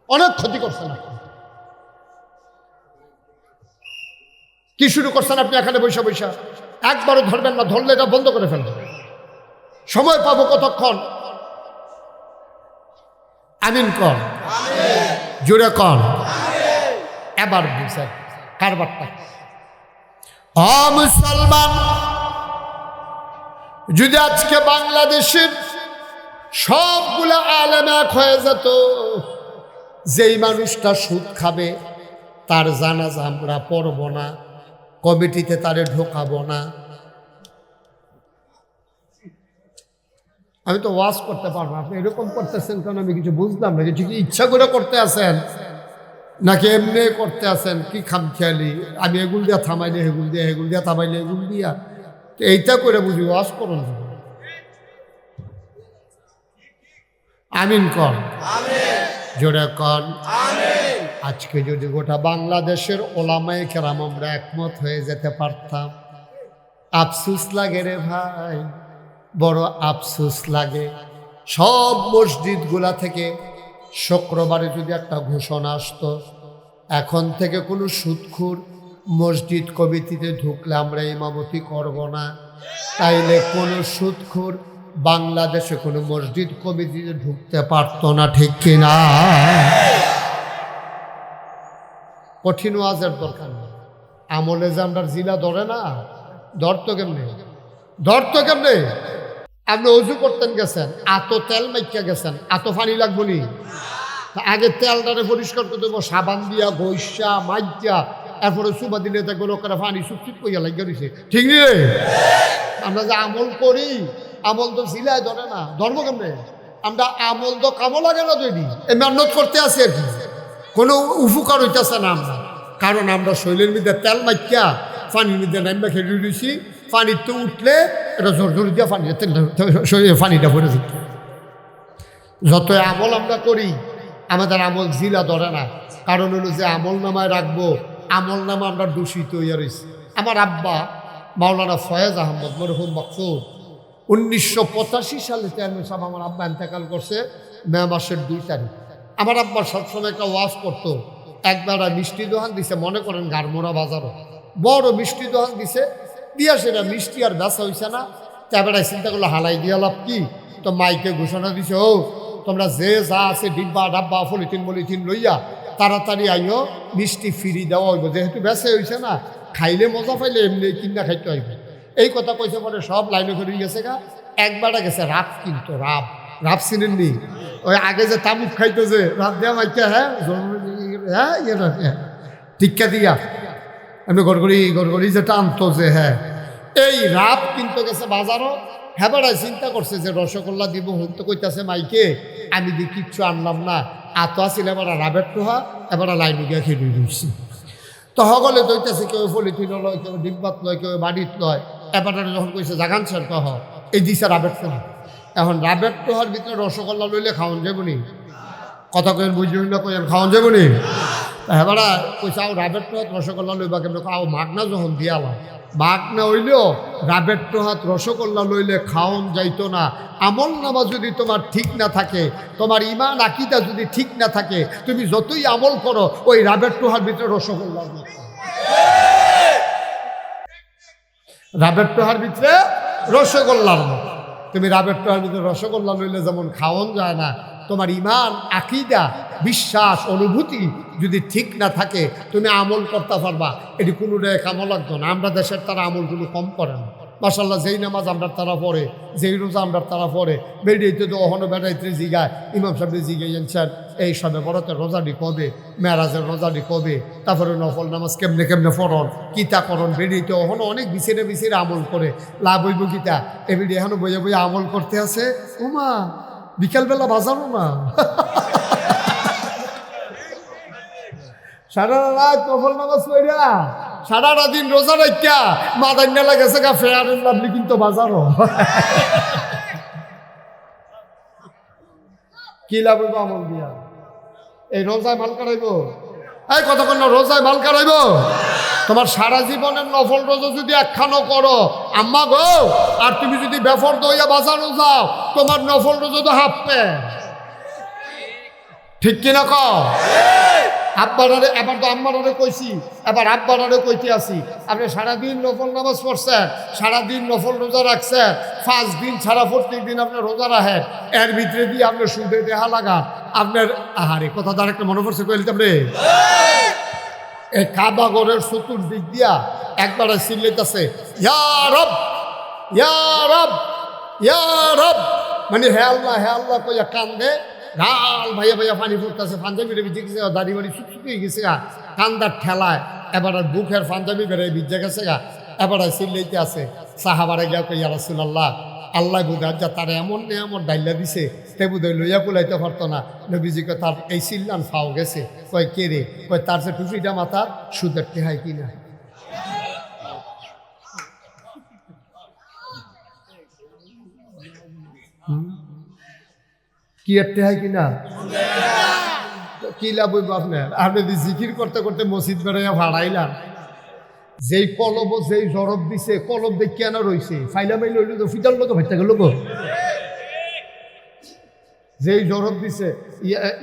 অনেক ক্ষতি করছেন। কি শুরু করছেন আপনি এখানে বৈশা বৈশা? একবারও ধরবেন না, ধরলে এটা বন্ধ করে ফেলবেন। সময় পাবো কতক্ষণ? আমিন কর, জোরে কর, এবার বুঝেন কারবারটা। মুসলমান, যদি আজকে বাংলাদেশের সবগুলা আলেম এক হয়ে যেত, যেই মানুষটা সুদ খাবে তার জানাজা আমরা পড়ব না, কমিটিতে তারে ঢোকাবো না, আমি তো ওয়াজ করতে পারবো, আপনি এরকম করতেছেন কারণ আমি কিছু বুঝলাম না, কিছু কি ইচ্ছা করে করতে আছেন নাকি এমনি করতে আছেন, কি খামখেয়ালি আমি এগুল দিয়া থামাইলে হেগুল দিয়া, হেগুল দিয়া থামাইলে এগুল দিয়া, এইটা করে বুঝি ওয়াজ করুন। আমিন কর, জোরে কর। আজকে যদি গোটা বাংলাদেশের ওলামায়ে কেরাম আমরা একমত হয়ে যেতে পারতাম, আফসোস লাগে রে ভাই, বড় আফসোস লাগে। সব মসজিদগুলা থেকে শুক্রবারে যদি একটা ঘোষণা আসতো, এখন থেকে কোনো সুদখোর মসজিদ কমিটিতে ঢুকলে আমরা ইমামতি করব না, তাইলে কোনো সুদখোর বাংলাদেশে কোনো মসজিদ কমিটিতে ঢুকতে পারতো না, ঠিক কিনা? কঠিন ওয়াজের দরকার নেই। আমলে যে আমরা জিলা ধরে না, ধরতো কেমনে, ধরতো কেমনে? আপনি অজু করতেন গেছেন, এত তেল মাইকা গেছেন, এত পানি লাগবো নি? আগে তেলটারে পরিষ্কার করে দেবো সাবান দিয়া, ঘষা মাইজা, এরপরে সুবা দিলে দেখবো লোকেরা পানি চুপচুপ কইয়া লাগিয়ে দিছে, ঠিক নি রে? আমরা যে আমল করি, আমল তো সিলায় ধরে না, ধর্ম কেমনে? আমরা আমল তো কামো লাগে না তৈরি, এই মেহনত করতে আসি আর কি, কোনো উপকার হইতেছে না আমরা, কারণ আমরা শরীরের মধ্যে তেল মাইকা পানির মধ্যে নামবা খেলে দিয়েছি, পানিতে উঠলে এটা জোর জোর দিয়ে পানি শরীরে পানিটা ভরে দিত। যত আমল আমরা করি আমাদের আমল জিলা ধরে না, কারণ হলো যে আমল নামায় রাখবো, আমল নামা আমরা দূষিত হইয়া রয়েছি। আমার আব্বা মাওলানা ফয়েজ আহমদ মরহুম মকসুদ 1985 সালে চেয়ারম্যান সাহেব আমার আব্বা ইন্তেকাল করছে মে মাসের 2 তারিখ। আমার আব্বা সবসময় একটা ওয়াজ করতো, একবার মিষ্টি দোকান দিছে, মনে করেন গারমোড়া বাজারও বড় মিষ্টি দোকান দিছে, দিয়া সেটা মিষ্টি আর বেচা হইছে না, তারপরে চিন্তা করলো হালাই দিয়া লাভ কি, তো মাইকে ঘোষণা দিছে, ও তোমরা যে যা আছে ডিব্বা ডাব্বা পলিথিন মলিথিন লইয়া তাড়াতাড়ি আইও, মিষ্টি ফিরি দেওয়া হইব, যেহেতু বেচে হইছে না, খাইলে মজা পাইলে এমনি কিনা খাইতে হইব। এই কথা কইছে পরে সব লাইনে করে গেছে গা। একবারটা গেছে রাব, কিন্তু রাব রাব চিনেননি? ওই আগে যে তামুক খাইতো যে রাব দেওয়া মাইকা, হ্যাঁ হ্যাঁ ইয়ে টিক্কা দিয়া এমনি গড়গড়ি যেটা আনতো যে, হ্যাঁ এই রাব কিন্তু গেছে বাজারও। হ্যাঁ চিন্তা করছে যে রসগোল্লা দিব, হুন তো কইতাছে মাইকে আমি দি কিচ্ছু আনলাম না, আতো আসিল এবার রাবের টোহা, এবার লাইনে গিয়ে খেয়ে দিচ্ছি। তো সকলে দইতেছে, কেউ পলিথিন লয়, কেউ ডিব্বাত লয়, কেউ বাড়িত লয়। এবার যখন কইছে জাগান স্যার কহ এই দিছে রাবের টোহা। এখন রাবের টোহার ভিতরে রসগোল্লা লইলে খাওয়ান যাবনি, কথা কেন বুঝলি না, কেন খাওয়ান যাবনি? এবার কইছে আও রাবের টোহাত রসগোল্লা লইবা কেমন, আও মাগনা যখন দিয়ালাম, মাগনা হইলেও রাবের টোহাত রসগোল্লা লইলে খাওয়ান যাইতো না। আমল নামা যদি তোমার ঠিক না থাকে, তোমার ইমান আকিদা যদি ঠিক না থাকে, তুমি যতই আমল করো ওই রাবের টোহার ভিতরে রসগোল্লা, রাবের টোহার ভিতরে রসগোল্লার মতো। তুমি রাবের টোহার ভিতরে রসগোল্লা লইলে যেমন খাওয়ান যায় না, তোমার ইমান আকিদা বিশ্বাস অনুভূতি যদি ঠিক না থাকে তুমি আমল করতে পারবা, এটি কোনো কামও লাগতো না। আমরা দেশের তারা আমলগুলো কম করে না, মাশাল্লাহ। যেই নামাজ আমরা তারা পড়ে, যেই রোজা আমরা তারা পড়ে, বেরিয়েতে তো অহনো বেড়াইতে জিগায়, ইমাম সাহেব জিগাইছেন স্যার এই সবে বড়তের রোজাটি কবে, মেরাজের রোজাটি কবে, তারপরে নফল নামাজ কেমনে কেমনে পড়ন, কিতা করন, বেরিয়েতে অহনো অনেক বিছিরে বিছিরে আমল করে লাভ হইব কিতা, এবিডি এখনো বইয়ে বইয়ে আমল করতে আছে। উমা বিকালবেলা বাজারও না, সারা রাত নফল নামাজ পড়া, সারাটা দিন রোজা রাখা, মাদান্যালা গেছে গা ফেয়ার এন্ড লাভলি কিন্তু বাজারও। কি লাভ হইব আমল দিয়া? এই রোজায় মাল কাটাইব, এই কতক্ষণ রোজায় মাল কাটাইব? তোমার সারা জীবনের নফল রোজা যদি একখানো করো আম্মা গো, আর তুমি যদি বেফর দইয়া বাজারও যাও, তোমার নফল রোজা তো হাফ পে, ঠিক কিনা ক? আব্বারে এবার তো আম্মারে কইছি, এবার আব্বারে কইতে আসি, আপনি সারাদিন নফল নামাজ পড়ছেন, সারাদিন নফল রোজা রাখছেন, 5 দিন ছাড়া প্রত্যেক দিন আপনি রোজা রাখেন, এর ভিতরে দিয়ে আপনি সুদে দেহা লাগান, আপনার আহারে কথা তার একটা মনে পড়ছে কইলে আপনি এই কাবা ঘরের চতুর্দিক দিয়া একবারে চিল্লাইতেছে ইয়া রব ইয়া রব ইয়া রব, মানে হে আল্লাহ কইয়া কান্দে, গাল ভাইয়া ভাইয়া পানি পড়তেছে, পাঞ্জাবি রে ভিজে গেছে, দাড়ি বাড়ি শুকিয়ে গেছে গা, কান্দার ঠেলায় এবার বুকের পাঞ্জাবি বেড়ে ভিজে গেছে গা, এবার চিল্লাইতে আছে সাহাবারে গিয়া কই ইয়া রাসূলুল্লাহ আল্লাহ বুঝার যা তার এমন নিয়ামত ডাইলা দিছে তে বুঝাই লইয়া কুলাইতে পারতো না। নবীজিকে তার এই চিল্লান ফাও গেছে। কয় কে রে? কয় তার যে টুপিটা মাথার সুদের টেহাই কিনা। কি আর টেহাই কিনা? কি লাভ হইব আপনার? আপনি যদি জিকির করতে করতে মসজিদ বেড়াইয়া ভাড়াইলাম, যেই কলব যেই জরব দিছে কলব দেখ কেন রয়েছে ফাইলা মাইল হইল তো ফিটার লোক ভাইটা গেল গো। যেই জরব দিছে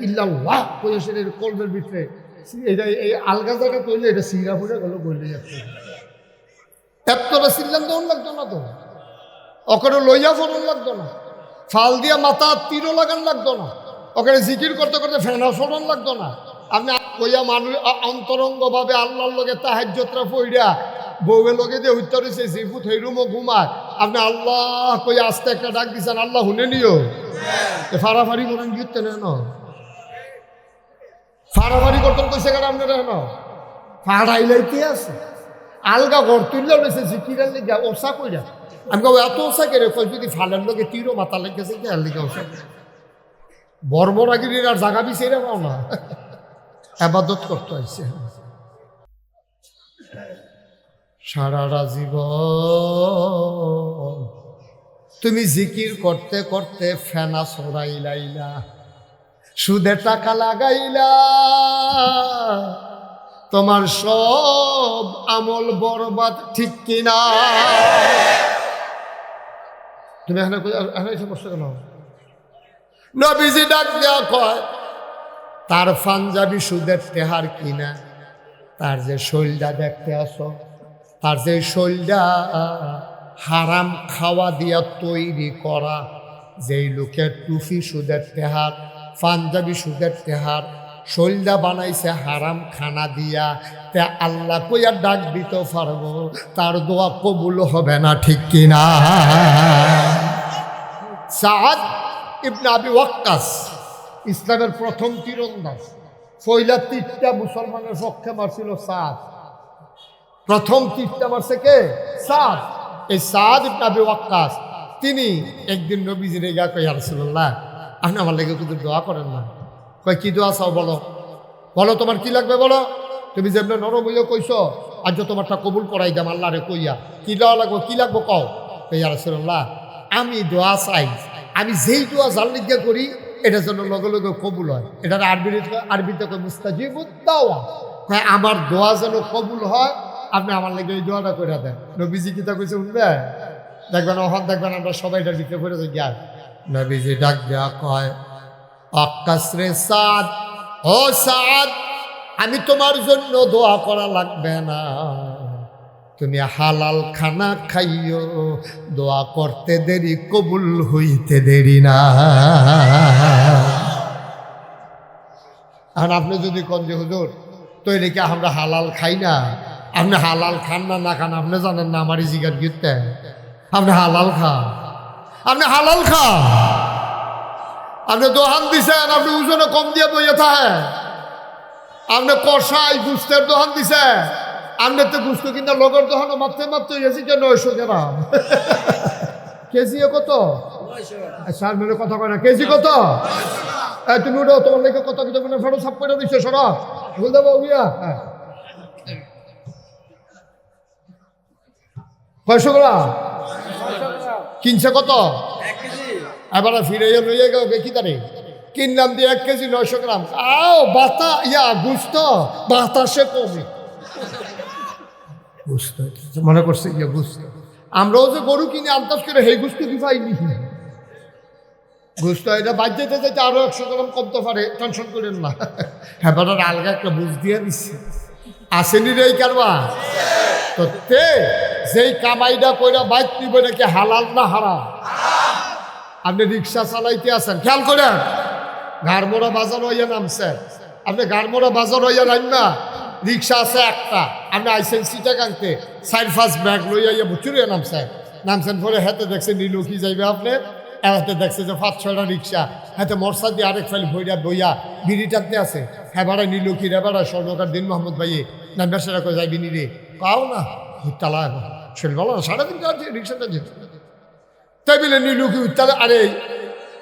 ইল্লাল্লাহ কইছে এর কলবের ভিতরে এটা এই আলগা জায়গা কইলে এটা সিরা পড়ে গেল বললে এতটা সিল্লাম দেওয়ান লাগতো না তো, ওখানে লইয়া ফোরন লাগতো না, ফাল দিয়া মাথা তীরও লাগান লাগতো না, ওখানে জিকির করতে করতে ফেনা ফোরন লাগতো না। আপনি কইয়া মানুষ অন্তরঙ্গভাবে আল্লাহর লগে তাহাজ্জুদরা পইড়া বউয়ের লগে দিয়ে হইতে রয়েছে জিফুত হইরুমও ঘুমায়, আপনি আল্লাহ কইয়া আস্তে একটা ডাক দিচ্ছেন, আল্লাহ শুনে নিও। ফাড়াফাড়ি করেন গিয়ে নেন, ফাড়াফাড়ি করতেন কইসে কেন আপনারা হেন ফাড়াইলাইতে আছে আলগা ঘর তুললে রয়েছে জিকিরের লেগে ওষা কইরা। আমি কব এত ওষা কেড়ে কই যদি ফালের লগে তীরও মাথা লেগেছে কি আর লেগে ওষা বর্বরাগিরির আর জাগা বিছে এরা পাও না, আবাদত করতে হয়েছে। সারাটা জীবন তুমি জিকির করতে করতে ফেনা ছড়াইলাইলা, সুদে টাকা লাগাইলা, তোমার সব আমল বরবাদ, ঠিক কিনা? তুমি এখানে সমস্যা কেন? নবীজি ডাক দেওয়া কয় তার পাঞ্জাবি সুদের তেহার কিনা, তার যে শৈলটা দেখতে আসো, তার যে শৈলটা হারাম খাওয়া দিয়া তৈরি করা, যেই লোকের টুফি সুদের তেহার, পাঞ্জাবি সুদের তেহার, শৈলটা বানাইছে হারাম খানা দিয়া, তে আল্লাহ কইয়া ডাক দিতে পারবো, তার দোয়া কবুল হবে না, ঠিক কিনা? সাদ ইবনে আবি ওয়াক্কাস ইসলামের প্রথম তীরন্দাজ, পয়লা তীরটা মুসলমানের পক্ষে মারছিল সাদ, প্রথম তীরটা মারছে কে? সাদ। এই সাদ ইবনে আবি ওয়াক্কাস তিনি একদিন নবীজির গিয়া কই ইয়া রাসূলুল্লাহ আপনি আমার লাগে কিছু দোয়া করেন না। কয় কি দোয়া চাও বলো, বলো তোমার কি লাগবে বলো, তুমি যেমন নরম হইয়া কইছো আজ তোমারটা কবুল করাই দাম আল্লাহ রে কইয়া, কি দোয়া লাগবো কি লাগবো কও। কই ইয়া রাসূলুল্লাহ আমি দোয়া চাই, আমি যেই দোয়া জানলি গিয়া করি এটার জন্য লগে লগে কবুল হয়, এটার আরবিতে কই মুস্তাজিবুদ দাওয়া, হ্যাঁ আমার দোয়া যেন কবুল হয়, আপনি আমার লেগে এই দোয়াটা করে দেন। নবীজি কিতা কইছে শুনবে, দেখবেন ওখান দেখবেন আমরা সবাই এটার ভিতরে করে যাই জ্ঞান। নবীজি ডাক দেওয়া কয় ওয়াক্কাস রে সাদ, ও সাদ আমি তোমার জন্য দোয়া করা লাগবে না, তুমি হালাল খানা খাইও, দোয়া করতে দেরি কবুল হইতে দেরি না। এখন আপনি যদি কোন যে হুজুর তৈরি কি আমরা হালাল খাই না, আপনি হালাল খান না না খান আপনি জানেন না, আমারই জিগার গিরতে আপনি হালাল খান, আপনি হালাল খান, আপনি দোহান দিছেন, আপনি ওজনে কম দিয়ে বইয়ে থাকেন, আপনি কষাই গুস্তের দোহান দিছেন, আপনি তো গুস্ত কিনা লগর দোহানো মাত্রে মাত্র হয়েছি যে 900 গ্রাম কেজি কত? স্যার মেলে কথা কয় না, কেজি কত? তুমি ওটাও তোমার লেগে কত কিছু ফটো সাপ করে দিচ্ছে সরব বল দেবো গিয়া 500 গ্রাম কিনছে কত? এবার ফিরে লইয়া গেও কি তারে কিনলাম দিয়ে 1 কেজি 900 গ্রাম। আও বাতা ইয়া গুস্ত বাতাসে কমে বুঝতে মনে করছে ইয়া বুঝতে, আমরাও যে গরু কিনে আন্দাজ করে সেই গুস্ত কি পাইনি, গুস্ত এটা বাদ যেতে যেতে আরো 100 গ্রাম কমতে পারে, টেনশন করেন না। এবার আলগা একটা বুঝ দিয়ে দিচ্ছে আসেনি রে কারবা তো তে যেই কামাইটা কইরা বাইক নিব নাকি হালাল না হারাম? আপনি রিক্সা চালাইতে আছেন, খেয়াল করেন গাড়মোড়া বাজার হইয়া নামছেন, আপনি গাড়মোড়া বাজার হইয়া নাম না, রিক্সা আছে একটা, আপনি আইসেন সিটাগাংতে 4-5 ব্যাগ লইয়া ইয়া বুচুরিয়া নামছেন পরে হাতে দেখছেন নীলু কি যাইবে আপনি, হাতে দেখছে যে 5-6টা রিক্সা, হাতে মরসা দিয়ে আরেক ফাইল ভইরা বইয়া বিড়ি টানতে আছে, হ্যাঁ বাড়া নীলু কি রে বাড়া স্বর্ণকার দিন মোহাম্মদ ভাইয়ে নাম ব্যবসাটা করে যাইবি নি রে, পাও না তালা শরীর ভালো না, 3:30 আছে রিক্সাটা যেতে। তাই বলে নীলু কি তাহলে আরে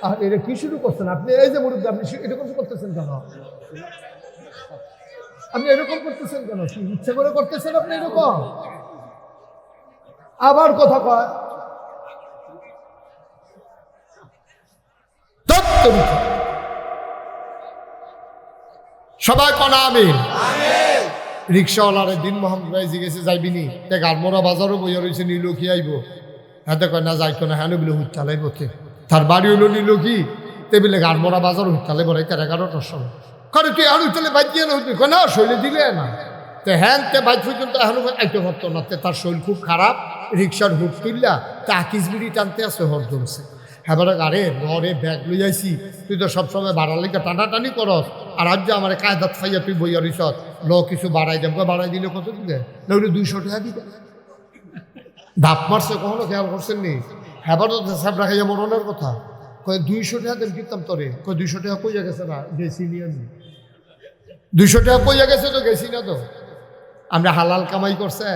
আর এটা কি শুরু করছেন আপনি? এই যে মুরব্বী, আপনি এরকম করতেছেন কেন? আপনি এরকম করতেছেন কেন? কি ইচ্ছে করে করতেছেন আপনি এরকম? আবার কথা কয় সবাই কনা আমিন। রিক্সাওয়ালারে দিন মোহাম্মদ ভাই জিজ্ঞেসে যাইবিনি, দেখ গারমোড়া বাজারও বইয়া রয়েছে, নিল কি আইব? হ্যাঁ কয় না যাইতো না, হ্যাঁ বলে হুচ্চালাই পথে তার বাড়ি হইলো নিল কি টেবিলে গারমোড়া বাজার হুচ্চালাই বড়াই তার 11টার সময়। করে তুই আর হুচ্চালে বাইক দিয়ে না হইতে না শৈলে দিলে না তে হ্যাঁ তে বাইক পর্যন্ত এখন আইতে পারতো না, তার শরীর খুব খারাপ, রিক্সার হুক তুললা তা আকিস বিড়ি টানতে আছে হর জমছে। হ্যাঁ বলে আরে নরে ব্যাগ লই যাইছি, তুই তো সবসময় বাড়ার লেগে টানাটানি করস, আর আজ যে আমার কায়দাত খাইয়া তুই বইয়া রইস ল কিছু বাড়াই দেব, বাড়াই দিলে কত দিলে? নইলে 200 টাকা দিবে। ধাপ মারছে কখনো খেয়াল করছেন নি? হ্যাঁ তো সাপ রাখাইয়া মরণের কথা কয়ে 200 টাকা দেব কিনতাম তোরে, কয়ে 200 টাকা কইয়া গেছে না, গেছি নিয়ে আমি 200 টাকা কইয়া গেছে তো গেছি না তো। আমরা হালাল কামাই করছে।